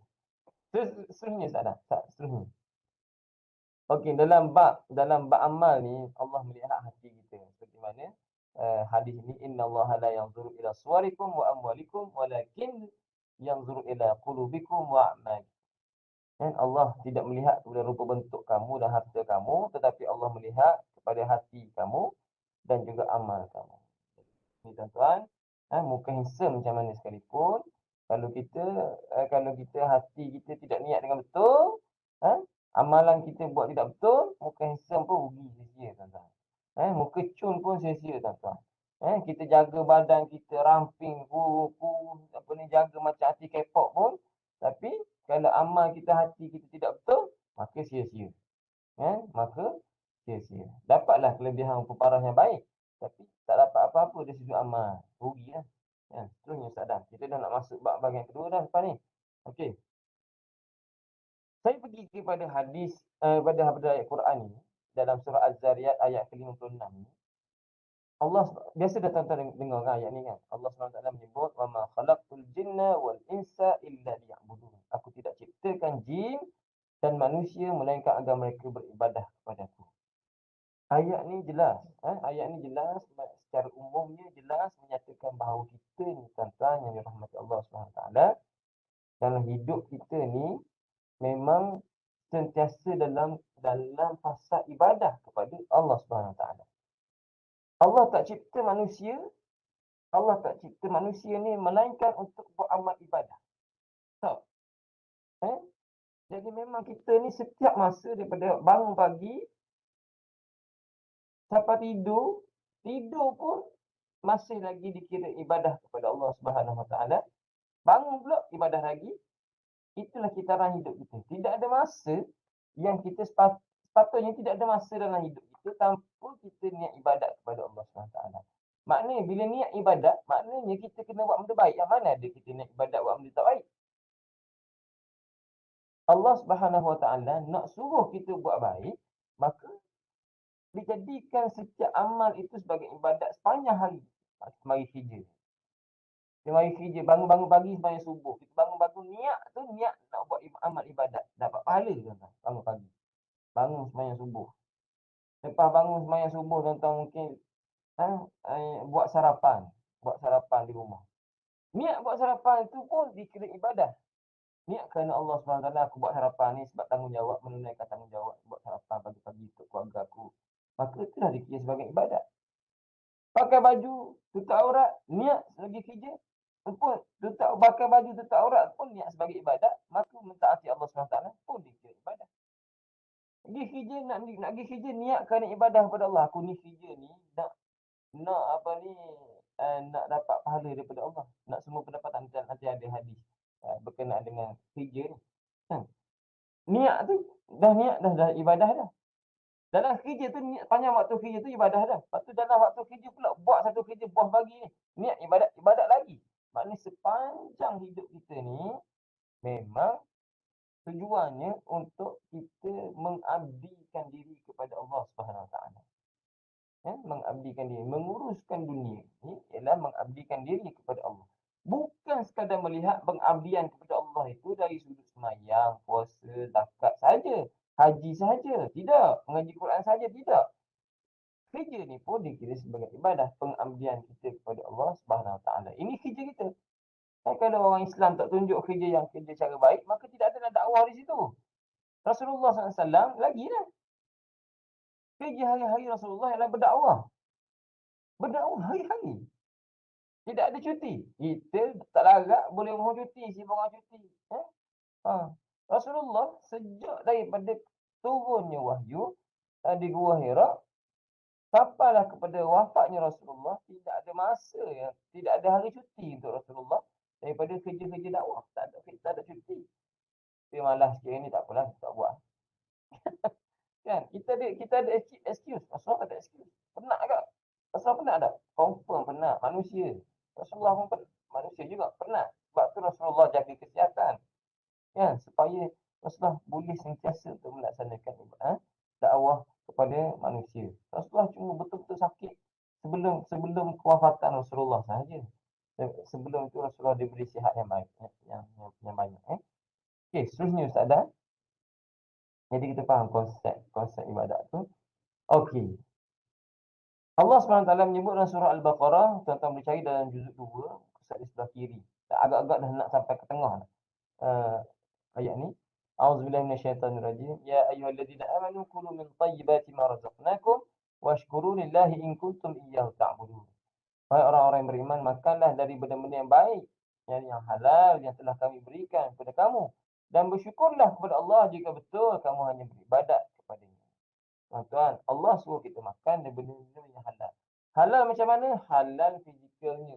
Seterusnya Ustaz Adam. Seterusnya. Okey, dalam bab amal ni Allah melihat hati kita. Seperti mana hadis ini, innallaha la yanzuru ila suwarikum wa amwalikum walakin yanzuru ila qulubikum wa a'malikum. Allah tidak melihat kepada rupa bentuk kamu dan harta kamu, tetapi Allah melihat kepada hati kamu dan juga amal kamu. Ini tuan-tuan, muka handsome macam mana sekalipun, kalau kita hati kita tidak niat dengan betul, amalan kita buat tidak betul, muka handsome pun rugi sia-sia tuan-tuan. Muka cun pun sia-sia tuan-tuan. Kita jaga badan kita ramping, jaga macam hati K-pop pun, tapi kalau amal kita, hati kita tidak betul, maka sia-sia. Maka sia-sia. Dapatlah kelebihan rupa parah yang baik, tapi tak dapat apa-apa dari sudut amal. Rugilah. Seterusnya Ustaz Dan. Kita dah nak masuk bab bahagian kedua dah lepas ni. Okey. Saya pergi kepada hadis pada ayat Quran ni dalam surah Az-Zariyat ayat ke-56 ni. Allah biasa dah tuan-tuan dengar kan ayat ni kan. Allah SWT menyebut wa ma khalaqtul jinna wal insa illa liya'budun. Aku tidak ciptakan jin dan manusia melainkan agar mereka beribadah kepada-Aku. Ayat ni jelas, secara umumnya jelas menyatakan bahawa kita ni tuan-tuan yang dirahmati Allah SWT, dalam hidup kita ni memang sentiasa dalam fasa ibadah kepada Allah SWT. Allah tak cipta manusia ni melainkan untuk buat amal ibadah. So, jadi memang kita ni setiap masa daripada bangun pagi sampai tidur pun masih lagi dikira ibadah kepada Allah Subhanahu Wa Taala. Bangun pula ibadah lagi. Itulah kitaran hidup kita. Tidak ada masa yang kita sepatutnya tidak ada masa dalam hidup kita tanpa kita niat ibadat kepada Allah Subhanahu Wa Taala. Maknanya bila niat ibadat, maknanya kita kena buat benda baik. Yang mana ada kita niat ibadat buat benda tak baik? Allah Subhanahu Wa Taala nak suruh kita buat baik, maka dijadikan setiap amal itu sebagai ibadat sepanjang hari. Mari kerja. Kita mari kerja, bangun-bangun pagi sembahyang subuh. Kita bangun-bangun niat nak buat amal ibadat. Dapat pahala tuan-tuan, bangun pagi. Bangun sembahyang subuh. Lepas bangun sembahyang subuh tuan-tuan mungkin buat sarapan di rumah. Niat buat sarapan itu pun dikira ibadah. Niat kerana Allah SWT, aku buat sarapan ni sebab tanggungjawab, menunaikan tanggungjawab buat sarapan pagi-pagi untuk keluarga aku. Maka itulah dikira sebagai ibadat. Pakai baju tutup aurat, niat lagi kerja. Pakai baju tutup aurat pun niat sebagai ibadat, maka mentaati Allah SWT pun dikira ibadat. Pergi kerja, nak pergi kerja, niat kerana ibadah kepada Allah. Aku ni kerja ni nak dapat pahala daripada Allah. Nak semua pendapatan, nanti ada hadis berkenaan dengan kerja ni. niat tu niat dah ibadah dah. Dalam kerja tu niat panjang waktu kerja tu ibadah dah. Lepas tu dalam waktu kerja pula buat satu kerja bos bagi ni, niat ibadat lagi. Maknanya sepanjang hidup kita ni memang tujuannya untuk kita mengabdikan diri kepada Allah Subhanahu Wa Taala. Mengabdikan diri, menguruskan dunia ini ialah mengabdikan diri kepada Allah. Bukan sekadar melihat pengabdian kepada Allah itu dari sudut sembahyang, puasa, zakat saja, haji saja, tidak, mengaji Quran saja, tidak. Kerja ni pun dikira sebagai ibadah, pengabdian kita kepada Allah Subhanahu Wa Taala. Ini kerja kita. Kalau orang Islam tak tunjuk kerja yang kerja cara baik, maka tidak ada dakwah di situ. Rasulullah SAW lagi lah. Kerja hari-hari Rasulullah ialah berdakwah. Berdakwah hari-hari. Tidak ada cuti. Kita tak larat boleh mohon cuti, si orang cuti. Rasulullah sejak daripada turunnya wahyu di Gua Hira sampailah kepada wafatnya Rasulullah, tidak ada masa tidak ada hari cuti untuk Rasulullah daripada kerja-kerja dakwah. Tak ada cuti. Dia malas sikit ni, tak apalah, tak buat. Kan? Kita ada excuse. Rasulullah ada excuse. Penat agak. Rasulullah penat tak? Confirm penat. Manusia. Rasulullah pun manusia juga penat. Sebab tu Rasulullah jaga kesihatan. Ya, supaya Rasulullah boleh sentiasa untuk melaksanakan dakwah kepada manusia. Rasulullah cuma betul-betul sakit sebelum kewafatan Rasulullah sahaja. Sebelum itu Rasulullah diberi sihat yang baik, yang banyak. Okey, seterusnya Ustaz Dah. Jadi kita faham konsep ibadat tu. Okey. Allah SWT menyebut dalam surah Al-Baqarah, tuan-tuan boleh cari dalam juzuk 2, di sebelah kiri. Agak-agak dah nak sampai ke tengah ayat ni. A'udzubillahi minasyaitonirrajim. Ya ayyuhalladzina amanu kulu min thayyibati ma razaqnakum washkuru lillahi in kuntum iyyahu ta'budun. Wahai orang-orang yang beriman, makanlah dari benda-benda yang baik, yang halal yang telah kami berikan kepada kamu, dan bersyukurlah kepada Allah jika betul kamu hanya beribadat kepadanya. Tuan-tuan, Allah suruh kita makan dari benda-benda yang halal. Halal macam mana? Halal fizikalnya.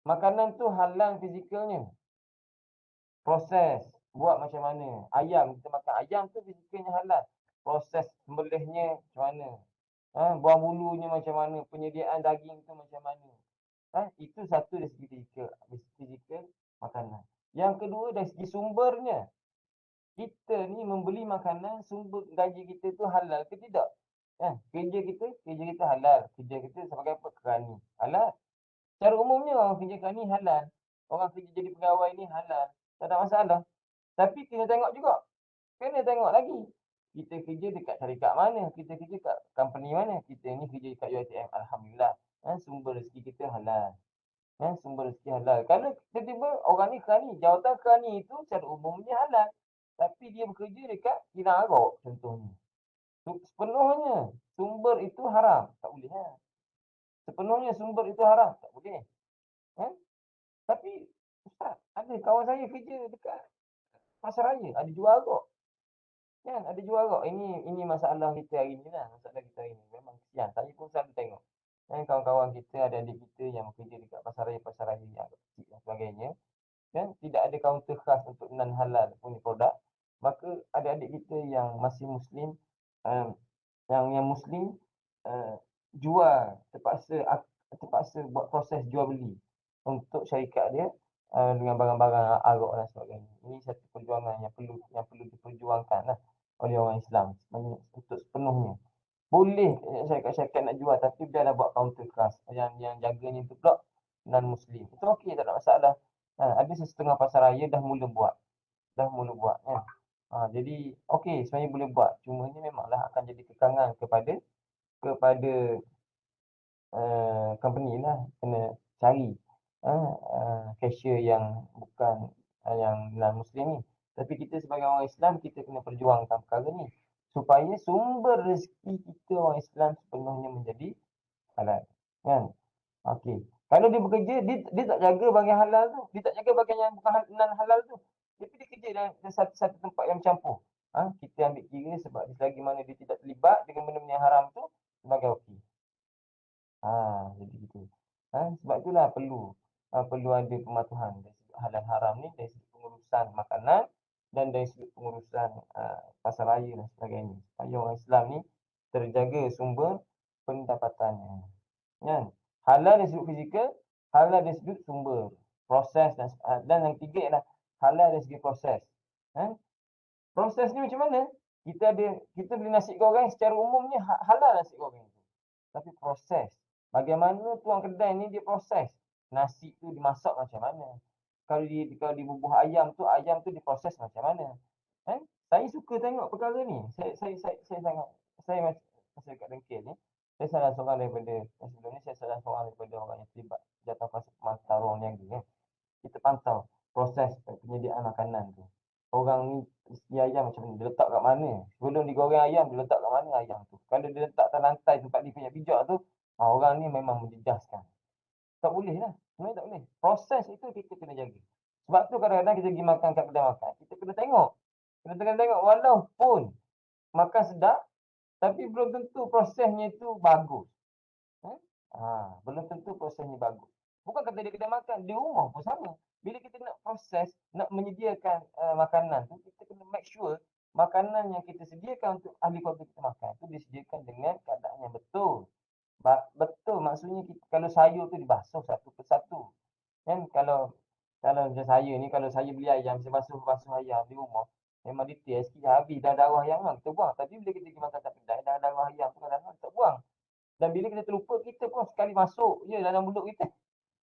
Makanan tu halal fizikalnya. Proses buat macam mana? Ayam, kita makan ayam tu fizikalnya halal. Proses sembelihnya macam mana? Buang bulunya macam mana? Penyediaan daging tu macam mana? Itu satu dari segi fizikal makanan. Yang kedua dari segi sumbernya. Kita ni membeli makanan, sumber gaji kita tu halal ke tidak? Kerja kita halal. Kerja kita sebagai apa? Kerani. Halal. Secara umumnya orang kerja kerani halal. Orang kerja jadi pegawai ni halal. Tak ada masalah. Tapi kena tengok juga. Kena tengok lagi. Kita kerja dekat syarikat mana? Kita kerja kat company mana? Kita ni kerja dekat UiTM. Alhamdulillah. Sumber rezeki kita halal. Sumber rezeki halal. Kalau tiba-tiba orang ni kerani, jawatan kerani itu secara umumnya halal. Tapi dia bekerja dekat kilang arok contohnya. Sepenuhnya sumber itu haram. Tak boleh. Sepenuhnya sumber itu haram. Tak boleh. Tapi Ustaz, ada kawan saya kerja dekat pasar raya. Ada jual arok. Ada jual arok. Ini masalah kita hari ni lah. Masalah kita hari ni. Memang kesian. Saya pun selalu tengok. Kawan-kawan kita, ada adik kita yang bekerja dekat pasar raya yang kecil dan sebagainya. Tidak ada kaunter khas untuk non halal punya produk. Maka adik-adik kita yang masih Muslim, yang Muslim jual, terpaksa buat proses jual beli untuk syarikat dia dengan barang-barang arok dan sebagainya. Ini satu perjuangan yang perlu diperjuangkan lah oleh orang Islam untuk sepenuhnya. Boleh syarikat-syarikat nak jual, tapi biarlah buat kaunter keras. Yang jaganya itu pula non-Muslim. Itu okey, tak ada masalah. Ada setengah pasar raya dah mula buat. Jadi okey, sebenarnya boleh buat. Cuma ini memanglah akan jadi kekangan kepada company lah. Kena cari cashier yang bukan yang non-Muslim ni. Tapi kita sebagai orang Islam, kita kena perjuangkan perkara ni supaya sumber rezeki kita orang Islam sepenuhnya menjadi halal. Kan? Okey. Kalau dia bekerja, dia tak jaga bahagian halal tu. Dia tak jaga bahagian yang bukan non halal tu. Tapi dia kerja dalam satu tempat yang campur. Kita ambil kira sebab selagi mana dia tidak terlibat dengan benda-benda yang haram tu, sebagai okey. Jadi gitu. Sebab itulah perlu ada pematuhan dari segi halal haram ni, dari segi pengurusan makanan dan dari sudut pengurusan pasar raya dan sebagainya. Supaya orang Islam ni terjaga sumber pendapatannya. Kan? Halal dari sudut fizikal, halal dari sudut sumber, proses dan yang ketiga ialah halal dari segi proses. Kan? Proses ni macam mana? Kita beli nasi goreng secara umumnya halal nasi goreng tu. Tapi proses, bagaimana tuang kedai ni dia proses nasi tu dimasak macam mana? Kalau di bubuh ayam tu diproses macam mana? Kan? Saya suka tengok perkara ni. Saya sangat saya kat dengki ni, saya salah seorang daripada sebelum ni saya salah seorang daripada orang yang terlibat jatuh kuasa pemantau ruang niaga kan. Kita pantau proses penyediaan makanan tu. Orang ni isi ayam macam ni, dia letak kat mana? Sebelum digoreng ayam, dia letak kat mana ayam tu? Kalau dia letak atas lantai tempat dia punya pijak tu, orang ni memang menjejaskan. Tak boleh lah. Sebenarnya tak boleh. Proses itu kita kena jaga. Sebab tu kadang-kadang kita pergi makan kat kedai makan, kita kena tengok. Kena tengok walaupun makan sedap, tapi belum tentu prosesnya itu bagus. Belum tentu prosesnya bagus. Bukan kata dia kedai makan, di rumah pun sama. Bila kita nak proses, nak menyediakan makanan tu, kita kena make sure makanan yang kita sediakan untuk ahli keluarga kita makan tu disediakan dengan keadaan yang betul. Betul maksudnya kalau sayur tu dibasuh satu persatu. Kan kalau macam saya ni, kalau saya beli ayam, saya basuh ayam di rumah, memang detail sikit habis dah darah ayam kan, kita buang. Tapi bila kita pergi makan kat kedai, dah darah ayam tu kadang-kadang kita buang. Dan bila kita terlupa, kita pun sekali masuk je dalam mulut kita.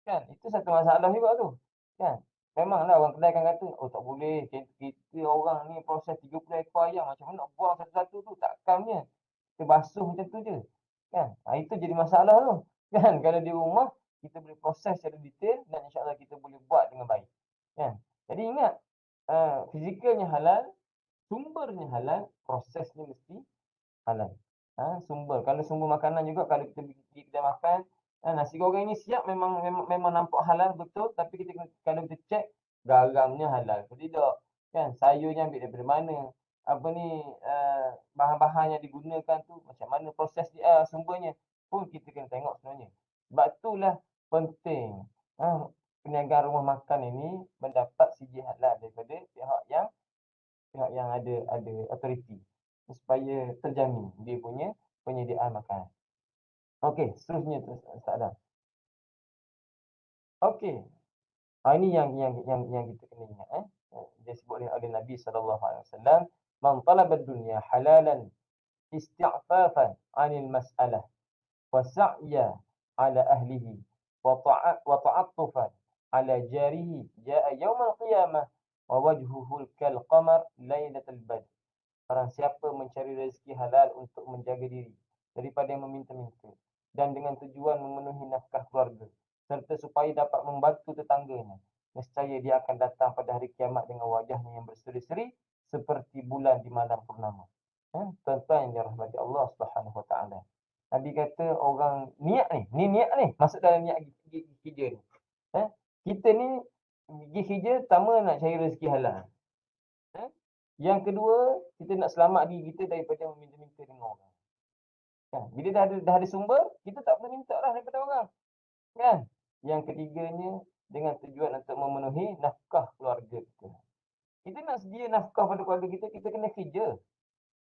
Kan? Itu satu masalah juga tu. Kan? Memanglah orang kedai akan kata, oh tak boleh, kita orang ni proses 30 ekor ayam, macam mana nak buang satu-satu tu, takkannya. Kita basuh macam tu je. Kan? Itu jadi masalah tu. Kan? Kalau di rumah, kita boleh proses secara detail dan insyaAllah kita boleh buat dengan baik. Kan? Jadi ingat, fizikalnya halal, sumbernya halal, prosesnya mesti halal. Sumber. Kalau sumber makanan juga, kalau kita pergi kedai makan, nasi goreng ni siap memang nampak halal betul, tapi kita kalau kita cek garamnya halal ke tidak. Kan? Sayurnya ambil daripada mana? Apa ni bahan-bahan yang digunakan tu macam mana proses dia sumbernya pun kita kena tengok sebenarnya. Sebab itulah penting peniagaan rumah makan ini mendapat sijil halal daripada pihak yang ada authority supaya terjamin dia punya penyediaan makanan. Okey, seterusnya Ustaz Adam. Okey. Ini yang kita kena ingat dia sebut oleh Nabi SAW, man talaba dunya halalan isti'fafan 'anil mas'alah wa sa'ya 'ala ahlihi wa ta'attufan 'ala jarihi ja'a yawmal qiyamah wa wajhuhu kal qamar lailatal badr. Barang siapa mencari rezeki halal untuk menjaga diri daripada yang meminta-minta dan dengan tujuan memenuhi nafkah keluarga serta supaya dapat membantu tetangganya, nescaya dia akan datang pada hari kiamat dengan wajahnya yang berseri-seri seperti bulan di malam purnama. Tuan-tuan yang dirahmati Allah Subhanahu Wa Taala. Nabi kata orang niat ni masuk dalam niat gigi hijau ni. Kita ni gigi hijau pertama nak cari rezeki halal. Yang kedua, kita nak selamat diri kita daripada meminta-minta dengan orang. Kan? Bila dah ada sumber, kita tak perlu minta lah daripada orang. Kan? Yang ketiganya, dengan tujuan untuk memenuhi nafkah keluarga kita. Kita nak sedia nafkah pada keluarga kita, kita kena kerja.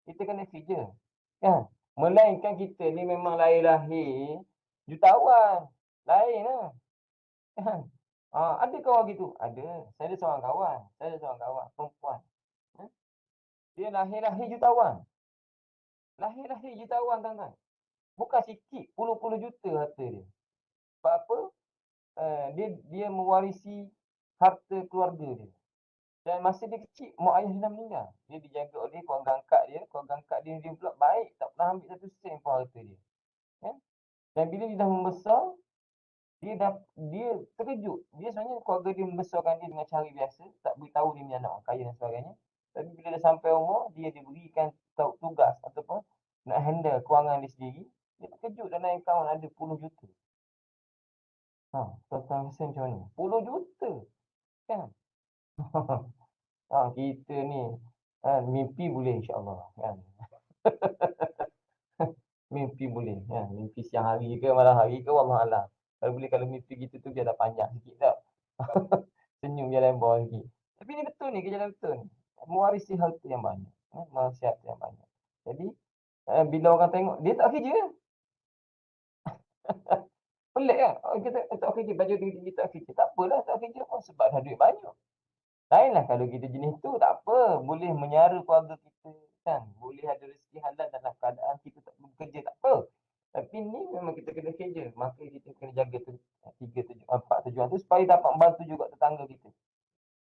Kita kena kerja. Kan? Melainkan kita ni memang lahir jutawan. Lain lah. Kan? Ada kawan gitu? Ada. Saya ada seorang kawan. Perempuan. Dia lahir jutawan. Lahir jutawan tuan-tuan. Bukan sikit, puluh-puluh juta harta dia. Sebab apa? Dia mewarisi harta keluarga dia. Dan masa dia kecil, mak ayah dia dah meninggal. Dia dijaga oleh keluarga angkat dia. Keluarga angkat dia pula baik, tak pernah ambil satu sen pun harta dia. Dan bila dia dah membesar, dia terkejut. Dia sebenarnya keluarga dia membesarkan dia dengan cara biasa, tak beritahu dia punya anak orang kaya dan sebagainya. Tapi bila dia sampai umur, dia diberikan tugas ataupun nak handle kewangan dia sendiri. Dia terkejut dan naik kawan ada puluh juta. Tuan-tuan rasa macam mana? Puluh juta. Kan? Kita ni mimpi boleh insyaAllah. Kan? Mimpi boleh. Mimpi siang hari ke malam hari ke, wallahualam. Kalau mimpi kita tu biar dah panjang sikit tau. Senyum biar lebar sikit. Tapi ni betul ni, kejadian betul ni. mewarisi harta yang banyak. Mewarisi harta yang banyak. Jadi, bila orang tengok, dia tak kerja. Pelik kan? Kita tak kerja, baju tinggi tak kerja. Tak apalah tak kerja pun sebab dah duit banyak. Lainlah kalau kita jenis tu, tak apa. Boleh menyara keluarga kita kan. Boleh ada rezeki halal dalam keadaan kita tak bekerja, tak apa. Tapi ni memang kita kena kerja. Maka kita kena jaga tu, 4 tujuan tu supaya dapat bantu juga tetangga kita.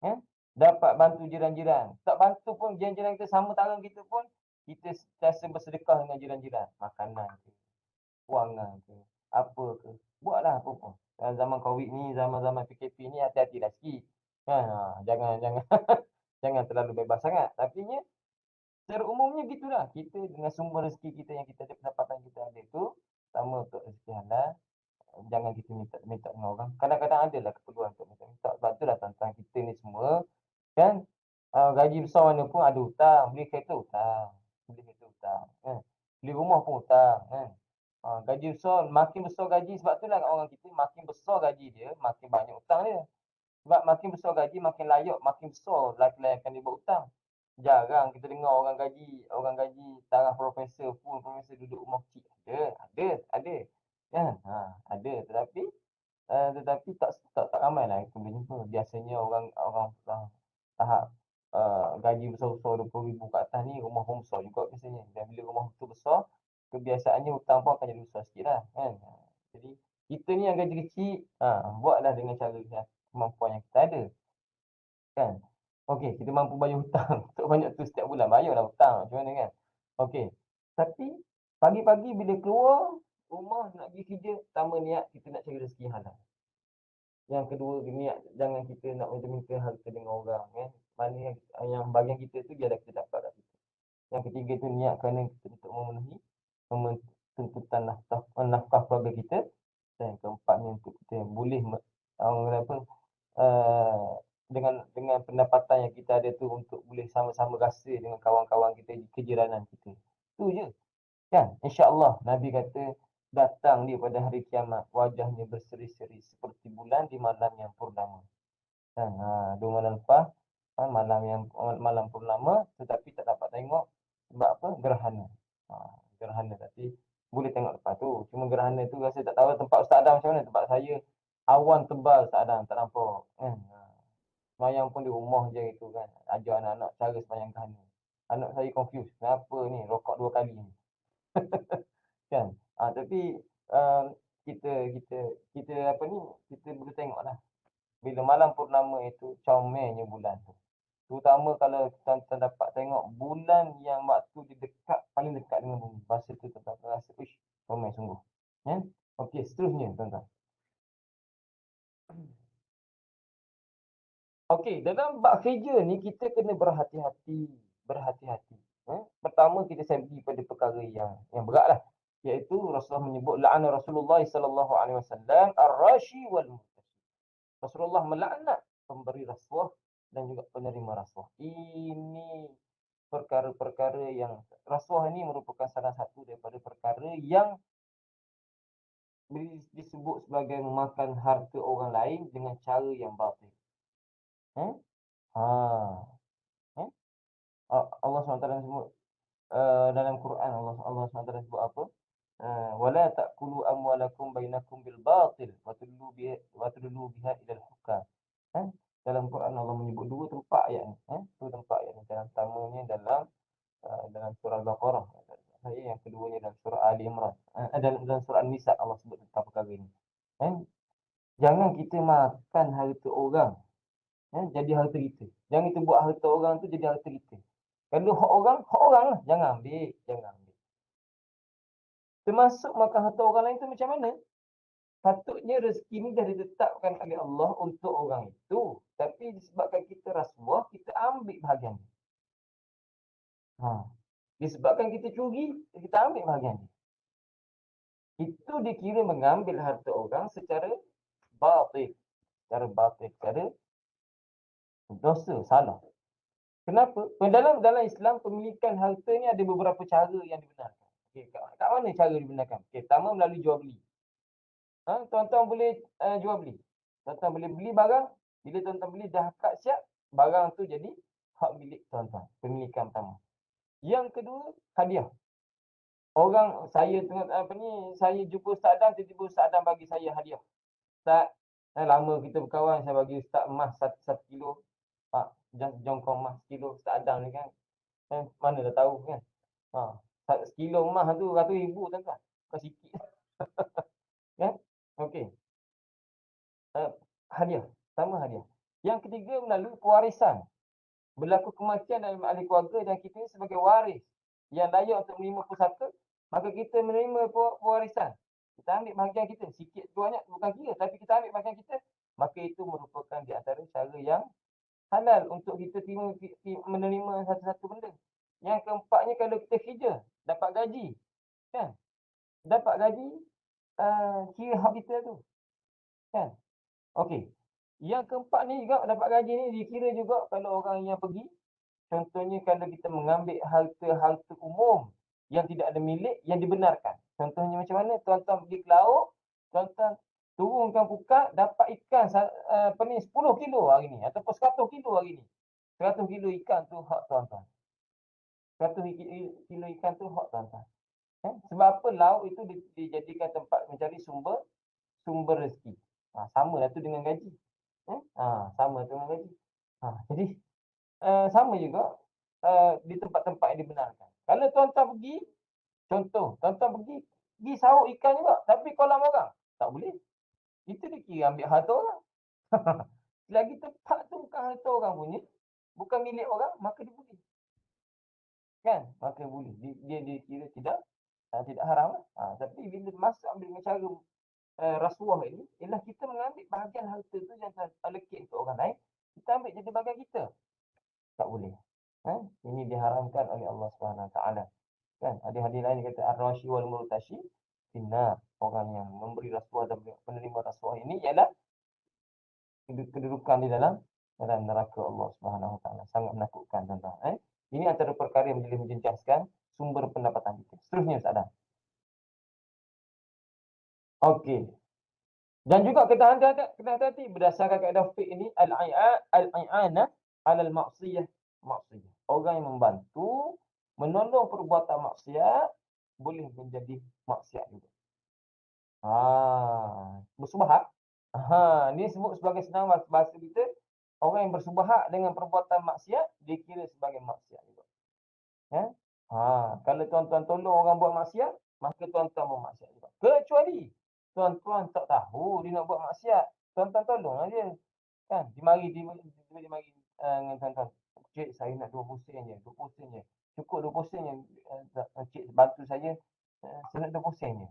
Ya? Dapat bantu jiran-jiran. Tak bantu pun jiran-jiran kita sama tangan kita pun, kita sentiasa bersedekah dengan jiran-jiran. Makanan ke, wangan ke, apa ke. Buatlah apa pun. Dalam zaman Covid ni, zaman-zaman PKP ni, hati-hatilah sikit. Jangan jangan terlalu bebas sangat. Tapi secara umumnya gitulah. Kita dengan sumber rezeki kita yang kita ada, pendapatan kita ada tu, sama untuk rezeki halal, jangan kita minta dengan orang. Kadang-kadang adalah keperluan untuk minta. Sebab itulah tuan-tuan kita ni semua kan, gaji besar mana pun ada hutang. Beli kereta hutang, kan. Beli rumah pun hutang, kan. Gaji besar, makin besar gaji, sebab itulah orang kita makin besar gaji dia, makin banyak hutang dia. Sebab makin besar gaji, makin layak, makin besar layakan dia buat hutang. Jarang kita dengar orang gaji taraf profesor pun, profesor duduk rumah kecil. Ada. Kan? Ada. Tetapi tak ramailah kita boleh jumpa. Biasanya orang tahap gaji besar-besar 20,000 ke atas ni, rumah pun besar juga biasanya. Dan bila rumah tu besar, kebiasaannya hutang pun akan jadi besar sikit lah. Kan? Jadi, kita ni yang gaji kecil, buatlah dengan cara kemampuan yang kita ada. Kan? Okey, kita mampu bayar hutang. Tak banyak tu setiap bulan. Bayarlah hutang. Macam mana kan? Okey. Tapi, pagi-pagi bila keluar rumah nak pergi kerja, pertama niat kita nak cari rezeki halal. Yang kedua, niat jangan kita nak minta harta dengan orang. Mana yang bagian kita tu biarlah kita dapat kat situ. Yang ketiga tu niat kerana kita untuk memenuhi tuntutan nafkah keluarga kita. Dan keempatnya untuk kita boleh dengan pendapatan yang kita ada tu untuk boleh sama-sama rasa dengan kawan-kawan kita di kejiranan kita. Tu je. Kan? InsyaAllah Nabi kata datang dia pada hari kiamat, wajahnya berseri-seri seperti bulan di malam yang purnama. Kan? 2 malam lepas, malam purnama, tetapi tak dapat tengok sebab apa? Gerhana. Gerhana, tapi boleh tengok lepas tu. Cuma gerhana tu rasa tak tahu tempat Ustaz Adam macam mana. Tempat saya awan tebal Ustaz Adam, tak nampak. Kan? Semayang pun di rumah je itu kan. Ajar anak-anak cara semayang gerhana. Anak saya confused. Kenapa ni? Rokok 2 kali ni. Kan? Tapi kita apa ni, kita boleh tengoklah. Bila malam purnama itu comelnya bulan tu. Terutama kalau tuan-tuan dapat tengok bulan yang waktu dia dekat, paling dekat dengan bumi. Masa tu tuan-tuan rasa, uish, comel sungguh. Ya? Okey, seterusnya tuan-tuan. Okey, dalam bab kerja ni kita kena berhati-hati. Pertama kita sembunyi pada perkara yang beratlah, iaitu Rasulullah menyebut la'ana Rasulullah sallallahu alaihi wasallam ar-rashi wal muhtashi. Rasulullah melaknat pemberi rasuah dan juga penerima rasuah. Ini perkara-perkara yang rasuah ini merupakan salah satu daripada perkara yang disebut sebagai memakan harta orang lain dengan cara yang batil. Allah SWT sebut dalam Quran, Allah SWT sebut apa? Wala ta'kulu amwalakum bainakum bil batil wa tudlu biha ila al-hukam. Dalam Quran Allah menyebut 2 tempat ayat ni. 2 tempat ayat ni. Dalam pertamanya dalam surah Al-Baqarah. Yang keduanya dalam surah Ali Imran. Dalam surah An-Nisa Allah sebut tentang perkara ini. Jangan kita makan harta orang. Jadi harta kita. Jangan kita buat harta orang tu jadi harta kita. Kalau hak orang lah. Jangan ambil. Termasuk makan harta orang lain tu macam mana? Patutnya rezeki ni dah ditetapkan oleh Allah untuk orang itu. Tapi disebabkan kita rasuah, kita ambil bahagian ni. Disebabkan kita curi, kita ambil bahagian ni. Itu dikira mengambil harta orang secara batil. Secara dosa, salah. Kenapa? Dalam Islam, pemilikan harta ni ada beberapa cara yang dibenarkan. Okay, kat mana cara dibenarkan? Okay, pertama melalui jual beli. Tuan-tuan boleh jual beli. Tuan-tuan boleh beli barang. Bila tuan-tuan beli dah akad siap, barang tu jadi hak milik tuan-tuan, pemilikan pertama. Yang kedua, hadiah. Orang saya tengok saya jumpa Ustaz Adam, tiba-tiba Ustaz Adam bagi saya hadiah. Ustaz, lama kita berkawan, saya bagi Ustaz emas 1 kilo. Pak, jongkong emas sekilo Ustaz Adam ni kan. Mana dah tahu kan. Sekilo emas tu ratus ribu tuan-tuan. Bukan sikit. Kan? Okey. Hadiah. Sama hadiah. Yang ketiga melalui pewarisan. Berlaku kematian dalam ahli keluarga dan kita sebagai waris yang layak untuk menerima pusaka, maka kita menerima pewarisan. Kita ambil bahagian kita. Sikit tu banyak bukan kira, tapi kita ambil bahagian kita. Maka itu merupakan di antara cara yang halal untuk kita menerima satu-satu benda. Yang keempatnya, kalau kita kerja, dapat gaji. Kan? Dapat gaji, kira hak kita tu. Kan? Okey. Yang keempat ni juga, dapat gaji ni dikira juga kalau orang yang pergi. Contohnya kalau kita mengambil harta-harta umum yang tidak ada milik yang dibenarkan. Contohnya macam mana? Tuan-tuan pergi ke laut, tuan-tuan turunkan pukat, dapat ikan 10 kilo hari ni ataupun 100 kilo hari ni. 100 kilo ikan tu hak tuan-tuan. 100 kilo ikan tu hak tuan-tuan. Sebab apa? Laut itu dijadikan tempat mencari sumber rezeki. Sama lah tu dengan gaji. Sama tu dengan gaji. Jadi sama juga di tempat-tempat yang dibenarkan. Kalau tuan-tuan pergi, contoh, tuan-tuan pergi sahut ikan juga, tapi kolam orang, tak boleh. Itu dikira ambil harta orang. Selagi tempat tu bukan harta orang punya, bukan milik orang, maka dia boleh. Kan? Maka boleh. Dia dikira tidak haram. Tapi bila masuk ambil dengan cara rasuah ini, ialah kita mengambil bahagian harta tu yang allocate untuk orang lain, kita ambil jadi bahagian kita. Tak boleh. Ini diharamkan oleh Allah Subhanahu Wa Taala. Kan? Ada hadis lain kata ar-rashi wal murtashi finnar. Orang yang memberi rasuah dan penerima rasuah ini ialah kedudukan di dalam neraka Allah Subhanahu Wa Taala. Sangat menakutkan tuan-tuan. Ini antara perkara yang boleh menjejaskan sumber pendapatan kita. Seterusnya Ustaz Adam. Okey. Dan juga kita hati-hati berdasarkan kaedah fiqh ini al-i'anah 'ala al-ma'siyah. Orang yang membantu menolong perbuatan maksiat boleh menjadi maksiat juga. Bersubahat. Ni sebut sebagai senang bahasa kita, orang yang bersubahat dengan perbuatan maksiat dikira sebagai maksiat juga. Kalau tuan-tuan tolong orang buat maksiat, maka tuan-tuan bermaksiat juga. Kecuali tuan-tuan tak tahu dia nak buat maksiat, tuan-tuan tolonglah dia. Kan? Dia mari dengan tuan-tuan. Cik, saya nak 20 sen je. 20 sen je. Cukup 20 sen je. Cik, bantu saya. Saya nak 20 sen je.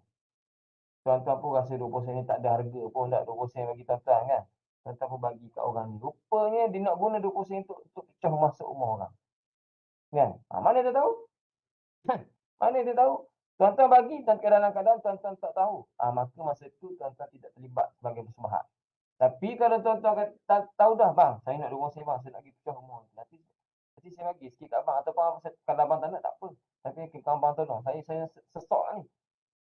Tuan-tuan pun rasa 20 sen ni tak ada harga pun. Tak 20 sen bagi tuan-tuan kan. Tuan-tuan pun bagi kat orang ni. Rupanya dia nak guna 20 sen untuk pecah masuk rumah orang. Kan? Mana dia tahu? Mana dia tahu? Tuan-tuan bagi dan dalam keadaan tuan-tuan tak tahu. Maka masa tu tuan-tuan tidak terlibat sebagai bersubahat. Tapi kalau tuan-tuan tahu dah, bang, saya nak 20 sen bang, saya nak pergi pecah rumah. Nanti saya bagi sikit kat abang. Ataupun kalau abang tak nak, tak apa. Tapi kalau abang tolong, saya sesak lah ni.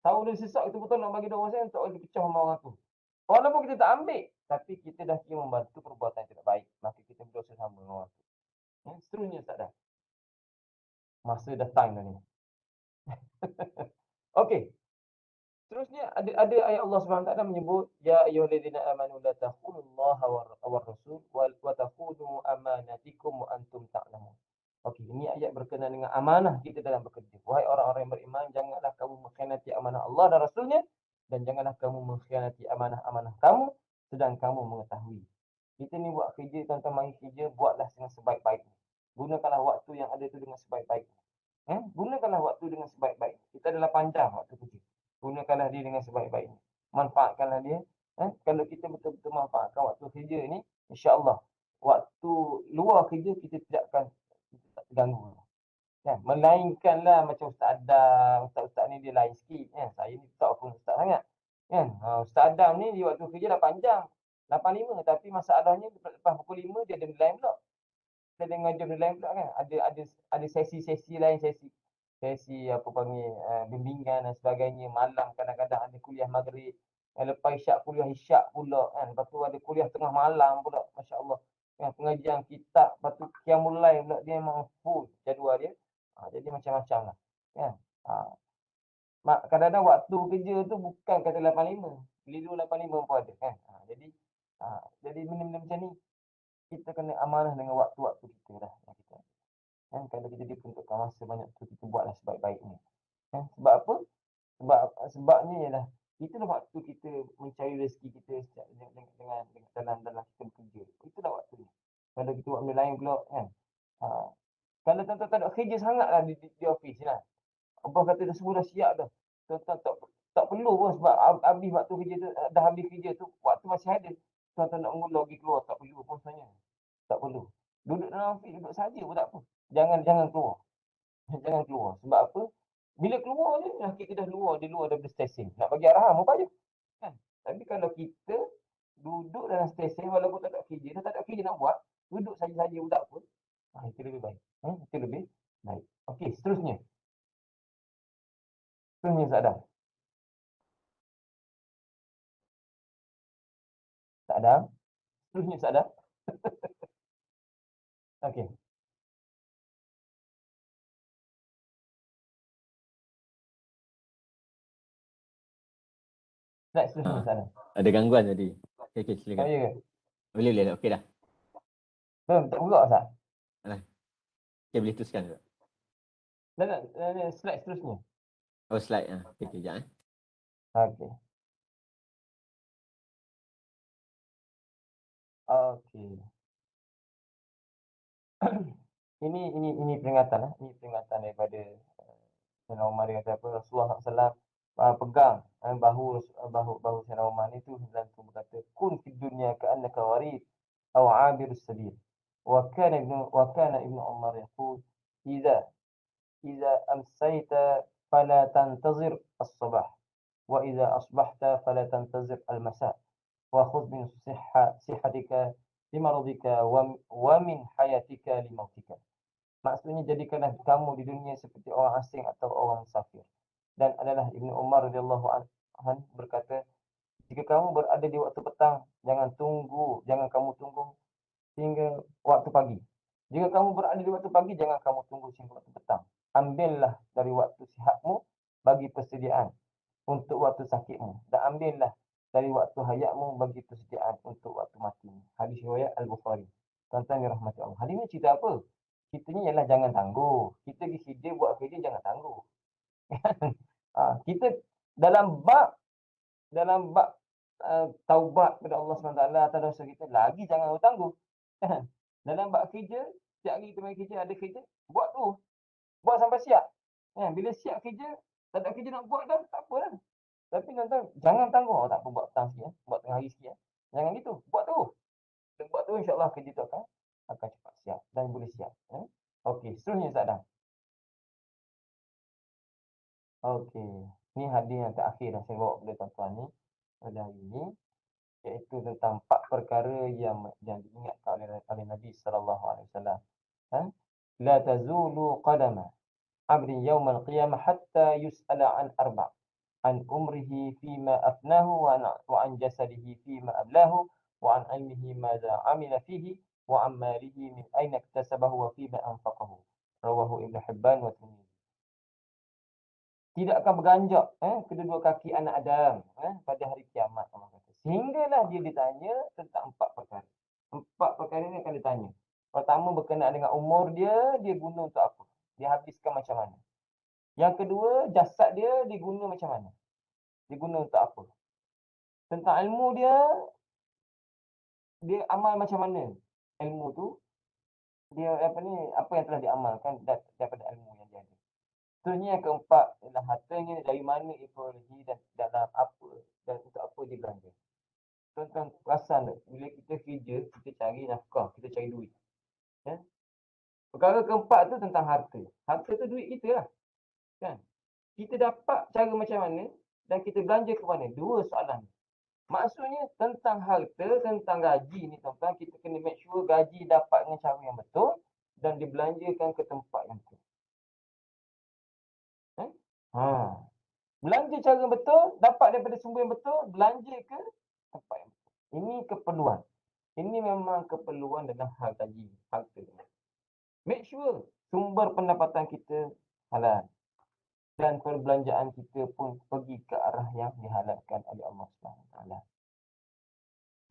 Tahu dia sesak, kita betul nak bagi 20 sen untuk pergi pecah rumah orang tu. Walaupun kita tak ambil, tapi kita dah kira membantu perbuatan yang tidak baik. Maka kita berdosa sama dengan orang tu. Seterusnya tak dah. Masa dah time dah ni. Okey. Seterusnya ada ayat Allah Subhanahu Wa Taala menyebut ya ayyuhallazina amanu la takhunullaha war rasul wa takhunu amanatikum wa antum ta'lamun. Okey, ini ayat berkenaan dengan amanah kita dalam bekerja. Wahai orang-orang yang beriman, janganlah kamu mengkhianati amanah Allah dan Rasulnya dan janganlah kamu mengkhianati amanah-amanah kamu sedang kamu mengetahui. Kita ni buat kerja, tuan-tuan mari kerja, buatlah dengan sebaik-baiknya. Gunakanlah waktu yang ada itu dengan sebaik-baiknya. Gunakanlah waktu dengan sebaik-baiknya. Kita adalah panjang waktu kerja. Gunakanlah dia dengan sebaik-baiknya. Manfaatkanlah dia. Kalau kita betul-betul manfaatkan waktu kerja ni, insya-Allah waktu luar kerja kita tidak akan terganggu. Melainkanlah macam Ustaz Adam, Ustaz ni dia lain sikit. Saya ni tak pun Ustaz sangat. Ustaz Adam ni di waktu kerja dah panjang. 8.5 tapi masalahnya lepas pukul 5 dia ada nilai pula. Dia ada ngajar nilai pula kan. Ada sesi-sesi lain, sesi apa panggil bimbingan dan sebagainya. Malam kadang-kadang ada kuliah maghrib. Lepas isyak kuliah isyak pula kan. Lepas tu ada kuliah tengah malam pula. Masya-Allah. pengajian kitab, lepas tu qiyamul lail pula dia memang full jadual dia. Jadi macam-macam lah. Kan? Kadang-kadang waktu kerja tu bukan kata 85. Keliru 85 pun ada kan. Jadi benda-benda macam ni kita kena amanah dengan waktu-waktu kita dah. Kan? Kalau kita diperuntukkan masa banyak tu, kita buatlah sebaik-baiknya. Kan? Sebab apa? Sebabnya ialah itulah waktu kita mencari rezeki kita dengan dalam kita bekerja. Itulah waktunya. Kalau kita buat benda lain pula kan. Kalau tuan-tuan tak ada kerja sangatlah di office lah. Abang kata dah semua dah siap dah. Tuan-tuan tak perlu pun sebab habis waktu kerja tu, dah habis kerja tu, waktu masih ada. Tuan-tuan nak mula pergi keluar, tak perlu pun sebenarnya. Tak perlu. Duduk dalam office, duduk saja pun tak apa. Jangan keluar. Jangan keluar. Sebab apa? Bila keluar je, kita dah luar daripada stesen. Nak bagi arahan, apa je. Kan? Tapi kalau kita duduk dalam stesen, walaupun tak ada kerja nak buat, duduk saja-saja pun tak apa. Itu lebih baik. Itu lebih baik. Okey, seterusnya. Seterusnya Ustaz Adam. Tak ada. Seterusnya Ustaz Adam. Okey. Slide seterusnya Ustaz Adam. Ada gangguan tadi. Okey, silakan. Ya ke? Boleh. Okey dah. Tak buka Ustaz. Okey, boleh teruskan tak? Slide seterusnya. Oh, slide. Okey, kejap. Okey. Ini peringatan lah. Ini peringatan daripada Sayyidina Umar. Dia kata apa? Rasulullah SAW pegang bahu Sayyidina Umar ni tu dan tu berkata kun fid dunya ka'annaka gharib aw 'abirus sabil. Wa kana ibnu Umar yaqul idza amsayta fala tantazir as-sabah wa idza asbahta fala tantazir al-masa wa khudh min sihhatika limaradika wa min hayatika limautika. Maksudnya jadikanlah kamu di dunia seperti orang asing atau orang musafir. Dan adalah Ibnu Umar radhiyallahu anhu berkata, jika kamu berada di waktu petang, jangan kamu tunggu hingga waktu pagi. Jika kamu berada di waktu pagi, jangan kamu tunggu hingga waktu petang. Ambillah dari waktu sihatmu bagi persediaan untuk waktu sakitmu, dan ambillah dari waktu hayatmu bagi persediaan untuk waktu matimu. Hadis riwayat Al-Bukhari. Tuan-tuan yang rahmati Allah. Hadis ni cerita apa? Ceritanya ialah jangan tangguh. Kita pergi kerja, buat kerja, jangan tangguh. Kita dalam bab taubat kepada Allah SWT atas dosa kita, lagi jangan tangguh. Dalam bab kerja, setiap hari kita pergi kerja, ada kerja, buat tu. Buat sampai siap. Bila siap kerja, tak ada kerja nak buat dah, tak apa dah. Tapi tuan-tuan, jangan tangguh. Tak apa, buat petang sikit. Buat tengah hari sikit. Jangan gitu. Buat tu. Buat tu, insyaAllah kerja tu akan cepat siap. Dan boleh siap. Okey, seterusnya Ustaz Adam. Okey. Ni hadis yang terakhir dah saya bawa kepada tuan-tuan ni pada hari ini, iaitu tentang 4 perkara yang diingatkan oleh Nabi sallallahu alaihi wasallam. La tazulu qadama 'abdin yawmal qiyamah hatta yus'ala an arba'. An umrihi fima afnahu wa an jasadihi fima ablahu wa an ilmihi madza 'amila fihi wa an malihi min aina iktasabahu wa fima anfaqahu. Rawahu Ibnu Hibban wa Tirmidzi. Tidak akan berganjak kedua kaki anak Adam pada hari kiamat, Allah kata. Sehinggalah dia ditanya tentang 4 perkara. 4 perkara ini akan ditanya. Pertama berkenaan dengan umur dia guna untuk apa? Dia habiskan macam mana? Yang kedua, jasad dia diguna macam mana? Diguna untuk apa? Tentang ilmu dia amal macam mana? Ilmu tu dia apa yang telah diamalkan daripada ilmu yang dia ada. Seterusnya yang keempat adalah hartanya dari mana ia perolehi dan dalam apa dan untuk apa dia belanja. Tuan-tuan perasan tak? Bila kita kerja, kita cari nafkah, kita cari duit. Perkara keempat tu tentang harta. Harta tu duit kita lah. Kan? Kita dapat cara macam mana dan kita belanja ke mana? 2 soalan. Maksudnya tentang harta, tentang gaji ni tuan-tuan, kita kena make sure gaji dapat dengan cara yang betul dan dibelanjakan ke tempat yang betul. Belanja cara betul, dapat daripada sumber yang betul, belanja ke tempat yang betul. Ini keperluan. Ini memang keperluan dalam hal tadi, harta. Make sure sumber pendapatan kita halal. Dan perbelanjaan kita pun pergi ke arah yang dihalalkan oleh Allah SWT.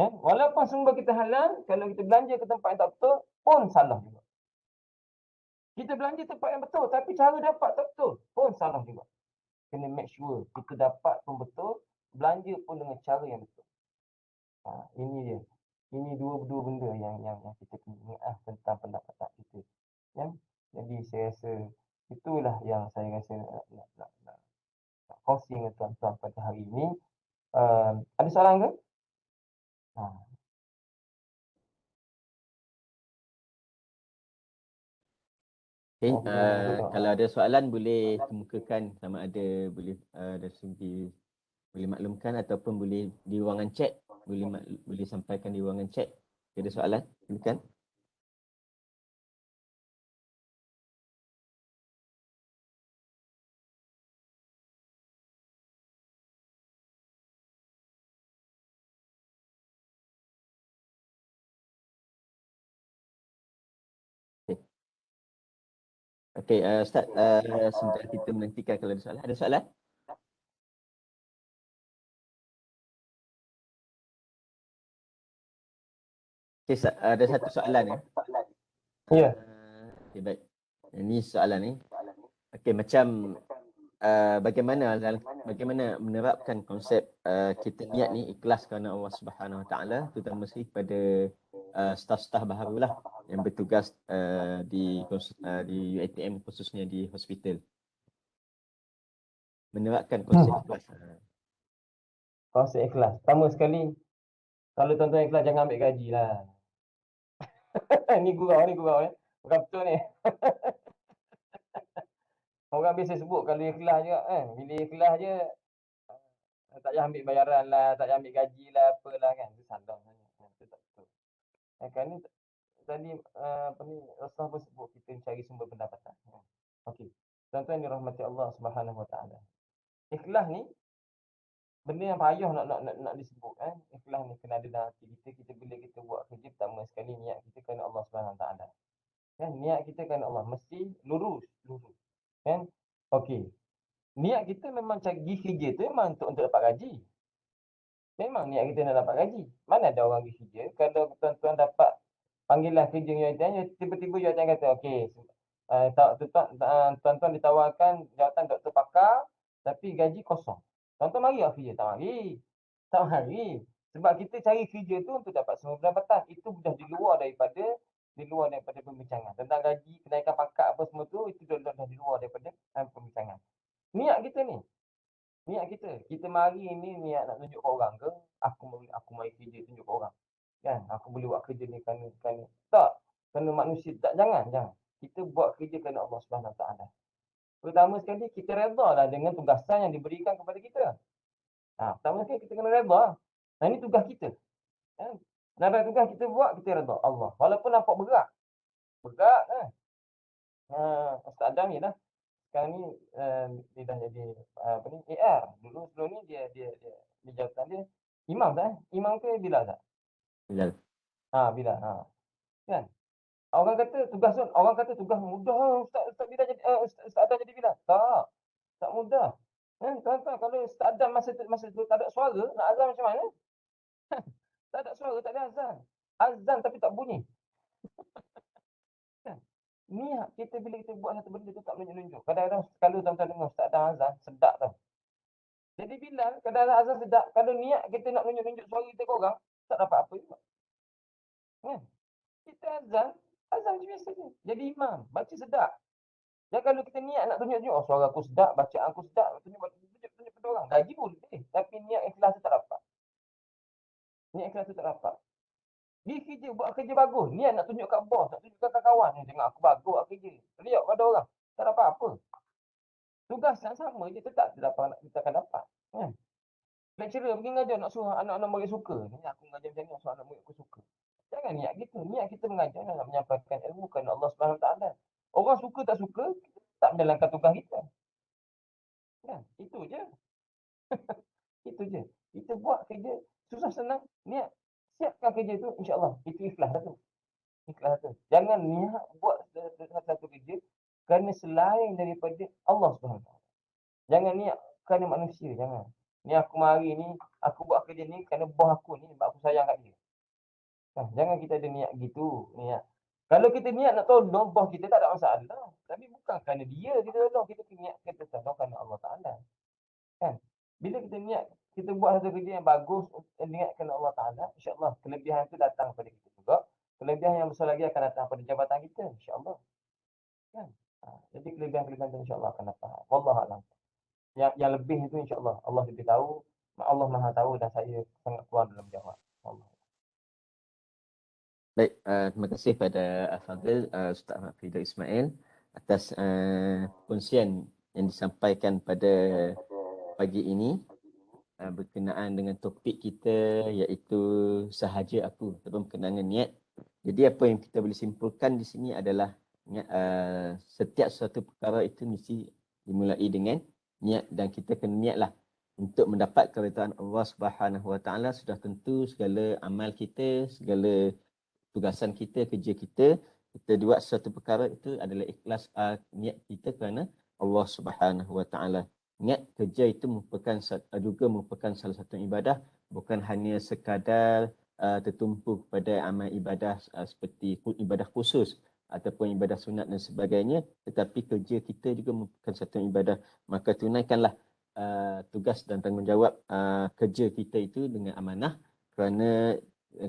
Ya? Walaupun sumber kita halal, kalau kita belanja ke tempat yang tak betul, pun salah juga. Kita belanja tempat yang betul, tapi cara dapat tak betul, pun salah juga. Kena make sure kita dapat pun betul, belanja pun dengan cara yang betul. Ini dia. Ini dua benda yang kita kena ingat tentang pendapatan kita. Ya? Jadi saya rasa itulah yang saya rasa nak kongsi dengan tuan-tuan pada hari ini. Ada soalan ke? Okay, Okey, kalau ada soalan boleh kemukakan, sama ada boleh dari segi boleh maklumkan ataupun boleh di ruangan chat, boleh sampaikan di ruangan chat. Ada soalan? Silakan. Okey, Ustaz, sebentar kita menantikan kalau ada soalan. Ada soalan? Okey, ada satu soalan ya. Ya. Okey, baik. Ini soalan ni. Okey, macam bagaimana menerapkan konsep kita niat ni ikhlas kerana Allah Subhanahu Wa Taala, terutama sekali pada staf-staf baharulah yang bertugas di UiTM, khususnya di hospital. Menerapkan konsep ikhlas. Konsep ikhlas. Pertama sekali, kalau tuan-tuan ikhlas jangan ambil gaji lah. Ni gurau ya. Bukan betul ni. Orang biasa sebut kalau ikhlas je kan. Bila ikhlas je, tak payah ambil bayaran lah, tak payah ambil gaji lah, apalah kan. Itu salah sebenarnya. Itu tak betul. Kan ni tadi apa ni, Rasulullah pun sebut kita cari sumber pendapatan. Okey. Tuan-tuan dirahmati Allah Subhanahu Wa Taala. Ikhlas ni benda yang payah nak disebut kan. Ikhlas ni kena ada dalam hati kita. Kita bila kita buat kerja, pertama sekali niat kita kerana Allah Subhanahu Wa Taala. Kan niat kita kerana Allah mesti lurus. Kan? Okey. Niat kita memang pergi kerja tu memang untuk dapat gaji. Memang niat kita nak dapat gaji. Mana ada orang pergi kerja kalau tuan-tuan dapat panggilan kerja UiTM, tiba-tiba UiTM kata okey, tuan-tuan ditawarkan jawatan doktor pakar tapi gaji kosong. Tuan-tuan mari tak kerja? Tak mari. Tak mari. Sebab kita cari kerja tu untuk dapat semua pendapatan. Itu sudah di luar daripada pembincangan. Tentang gaji, kenaikan pangkat apa semua tu, itu dah di luar daripada pembincangan. Niat kita ni. Niat kita. Kita mari ni niat nak tunjuk ke orang ke, aku mari kerja tunjuk ke orang. Kan? Aku boleh buat kerja ni kerana tak. Kerana manusia. Tak, jangan. Kita buat kerja kerana Allah Subhanahu Wa Taala. Pertama sekali kita redalah dengan tugasan yang diberikan kepada kita. Pertama sekali kita kena reda. Ini tugas kita. Kan? Nampak tugas kita buat, kita reda Allah. Walaupun nampak berat. Berat kan. Ustaz Adam ni dah. Sekarang ni dia dah jadi apa ni, AR. Dulu sebelum ni dia jawatan dia imam tak? Imam ke Bilal tak? Bilal. Bilal. Kan? Orang kata tugas mudah Ustaz Bilal jadi Ustaz Adam jadi Bilal. Tak mudah. Kan tuan-tuan, kalau Ustaz Adam masa tu tak ada suara, nak azan macam mana? Tak ada suara, tak ada azan. Azan tapi tak bunyi. Kan? Niat kita bila kita buat satu benda tu tak menunjuk. Kadang-kadang kalau tuan-tuan dengar Ustaz Adam azan, sedap tau. Jadi Bilal, kadang-kadang azan sedap. Kalau niat kita nak menunjuk suara kita ke orang, tak dapat apa juga. Kan? Kita azan macam biasa je. Jadi imam, baca sedap. Dan kalau kita niat nak tunjuk-tunjuk, suara aku sedap, bacaan aku sedap, tunjuk pada orang. Gaji boleh, tapi niat ikhlas tu tak dapat. Niat ikhlas tu tak dapat. Dia kerja, buat kerja bagus. Niat nak tunjuk kat bos, nak tunjuk kat kawan. Tengok aku bagus buat kerja. Lihat pada orang. Tak dapat apa. Tugas yang sama je, tetap kita akan dapat. Kan? Lecturer pergi mengajar nak suruh anak-anak murid suka. Ni aku mengajar macam ni, suruh anak murid aku suka. Jangan niat gitu. Niat kita mengajar nak menyampaikan ilmu kerana Allah Subhanahu Taala. Orang suka tak suka, kita tak menjalankan tugas kita. Kan? Itu je. Itu je. Kita buat kerja susah senang, niat siapkan kerja tu, insya-Allah kata. Jangan niat buat satu kerja kerana selain daripada Allah SWT. Jangan niat kerana manusia, jangan. Ni aku mari ni, aku buat kerja ni kerana bos aku ni, sebab aku sayang kat dia. Jangan kita ada niat gitu, niat. Kalau kita niat nak tolong bos kita tak ada masalah. Tapi bukan kerana dia kita tolong, kita niat kita tolong kerana Allah Ta'ala. Kan? Bila kita niat, kita buat satu kerja yang bagus, niat kerana Allah Ta'ala, insyaAllah kelebihan itu datang pada kita juga. Kelebihan yang besar lagi akan datang pada jabatan kita, insyaAllah. Kan? Jadi kelebihan-kelebihan itu insyaAllah akan datang. Wallahualam. Yang lebih itu insyaAllah Allah lebih tahu, Allah Maha tahu dan saya sangat kurang dalam jawab. Allah. Baik, terima kasih pada Al-Fadhil Ustaz Ahmad Fidal Ismail atas perkongsian yang disampaikan pada pagi ini berkenaan dengan topik kita iaitu sahaja aku ataupun berkenaan dengan niat. Jadi apa yang kita boleh simpulkan di sini adalah setiap suatu perkara itu mesti dimulai dengan niat dan kita kena niatlah untuk mendapat keridhaan Allah Subhanahu Wa Taala. Sudah tentu segala amal kita, segala tugasan kita, kerja kita, kita buat suatu perkara itu adalah ikhlas niat kita kerana Allah Subhanahu Wa Taala. Niat kerja itu juga merupakan salah satu ibadah, bukan hanya sekadar tertumpu kepada amal ibadah seperti ibadah khusus ataupun ibadah sunat dan sebagainya, tetapi kerja kita juga merupakan satu ibadah. Maka tunaikanlah tugas dan tanggungjawab kerja kita itu dengan amanah, kerana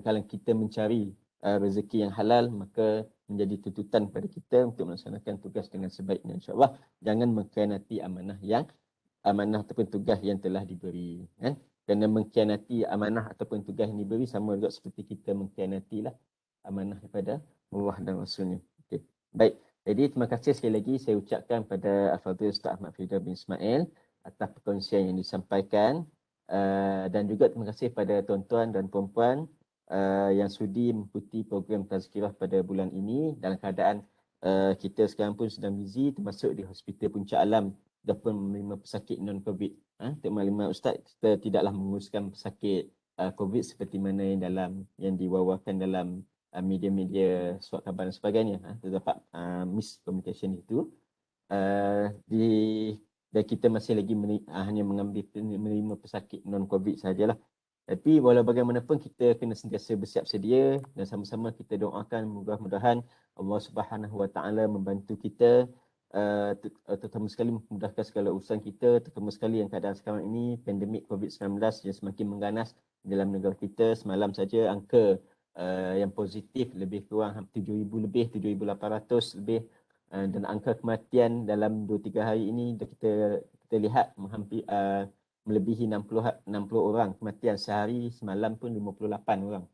kalau kita mencari rezeki yang halal, maka menjadi tuntutan pada kita untuk melaksanakan tugas dengan sebaiknya, insya-Allah. Jangan mengkhianati amanah ataupun tugas yang telah diberi, kan? Kerana mengkhianati amanah ataupun tugas yang diberi sama juga seperti kita mengkhianatilah amanah daripada Allah dan Rasulnya. Okey. Baik. Jadi terima kasih sekali lagi saya ucapkan pada Al-Fadhil Ustaz Ahmad Fidal bin Ismail atas perkongsian yang disampaikan, dan juga terima kasih pada tuan-tuan dan puan-puan yang sudi mengikuti program tazkirah pada bulan ini dalam keadaan kita sekarang pun sedang busy, termasuk di Hospital Puncak Alam dah pun menerima pesakit non-COVID. Untuk maklumat Ustaz, kita tidaklah menguruskan pesakit COVID seperti mana yang diwawakan dalam media-media surat khabar dan sebagainya. Terdapat miscommunication itu. Dan kita masih lagi hanya menerima pesakit non-COVID sahajalah. Tapi walau bagaimanapun kita kena sentiasa bersiap sedia dan sama-sama kita doakan mudah-mudahan Allah Subhanahu Wa Taala membantu kita, terutama sekali memudahkan segala urusan kita, terutama sekali yang keadaan sekarang ini pandemik COVID-19 yang semakin mengganas dalam negara kita. Semalam saja angka yang positif lebih kurang 7,000 lebih, 7,800 lebih, dan angka kematian dalam 2-3 hari ini kita lihat hampir melebihi 60 orang kematian sehari. Semalam pun 58 orang.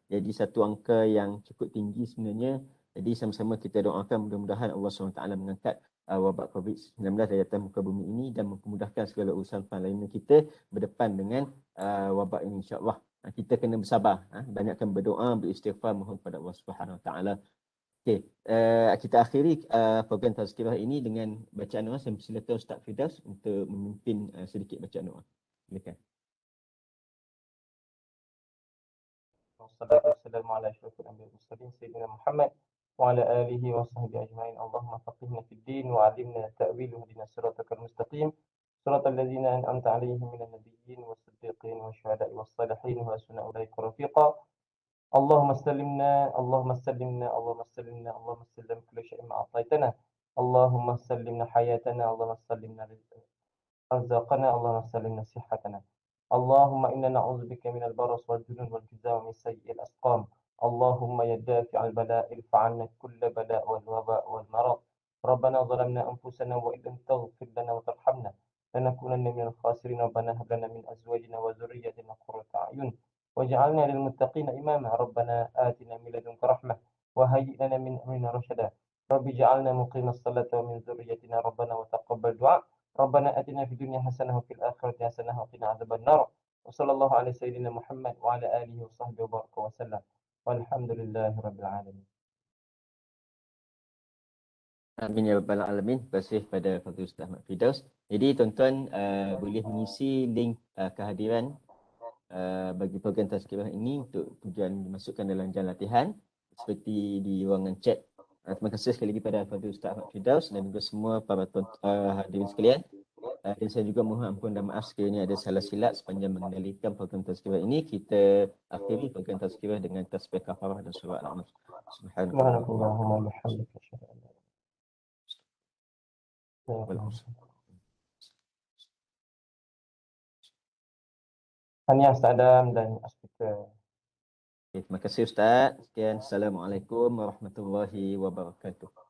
Jadi satu angka yang cukup tinggi sebenarnya. Jadi sama-sama kita doakan mudah-mudahan Allah SWT mengangkat wabak COVID-19 dari atas muka bumi ini dan mempermudahkan segala urusan lainnya kita berdepan dengan wabak ini, insya-Allah. Kita kena bersabar, banyakkan berdoa, beristighfar, mohon kepada Allah Subhanahu Taala. Okey, kita akhiri program tazkirah ini dengan bacaan doa. Saya persilakan Ustaz Firdaus untuk memimpin sedikit bacaan doa. Silakan. Wassalatu wassalamu ala asyrafil anbiya'i wal mursalin sayyidina Muhammad wa ala alihi wa sahbihi ajma'in. Allahumma faqihna fid din wa 'allimna ta'wil wa hdina siratal mustaqim. Siratal ladzina an'amta 'alaihim minan nabiyyin was-siddiqin wasyuhada'i was-salihin wa hasuna ulaika rafiqa. اللهم سلمنا اللهم سلمنا اللهم سلمنا اللهم سلم كل شيء ما أعطيتنا. اللهم سلمنا حياتنا، اللهم سلمنا رزقنا، اللهم سلمنا صحتنا. اللهم إنا نعوذ بك من البرص والجنون والجزام ومن سيء الأسقام. اللهم يا دافع البلاء ارفع عنا كل بلاء والوباء والمرض. ربنا ظلمنا أنفسنا وإن لم تغفر لنا وترحمنا لنكونن من الخاسرين. ربنا هب لنا من أزواجنا وذريتنا قرة أعين واجعلنا للمتقين إماما. ربنا آتنا من لدنك رحمة وهيئ لنا من أمرنا رشدا. رب اجعلنا مقيم الصلاة ومن ذريتنا ربنا وتقبل دعاء. ربنا آتنا في الدنيا حسنة وفي الآخرة حسنة وقنا عذاب النار. وصلى الله على سيدنا محمد وعلى آله وصحبه وبارك وسلم والحمد لله رب العالمين. Amin ya rabbal alamin. Terima kasih pada Fadhil Ustaz Ahmad Firdaus. Jadi tuan-tuan boleh mengisi link kehadiran bagi program tazkirah ini untuk tujuan dimasukkan dalam jalan latihan. seperti di ruangan chat. Terima kasih sekali lagi pada Al-Fadhil Ustaz Ahmad Firdaus dan juga semua para hadirin sekalian. Dan saya juga mohon ampun dan maaf sekiranya ada salah silap sepanjang mengendalikan program tazkirah ini. Kita akhiri program tazkirah dengan tasbih kafarah dan surah Al-An'am. Subhanallah. Subhanakallahumma wa bihamdika asyhadu an la ilaha illa anta. Tahniah Ustaz Adam dan speaker. Terima kasih Ustaz. Sekian. Assalamualaikum warahmatullahi wabarakatuh.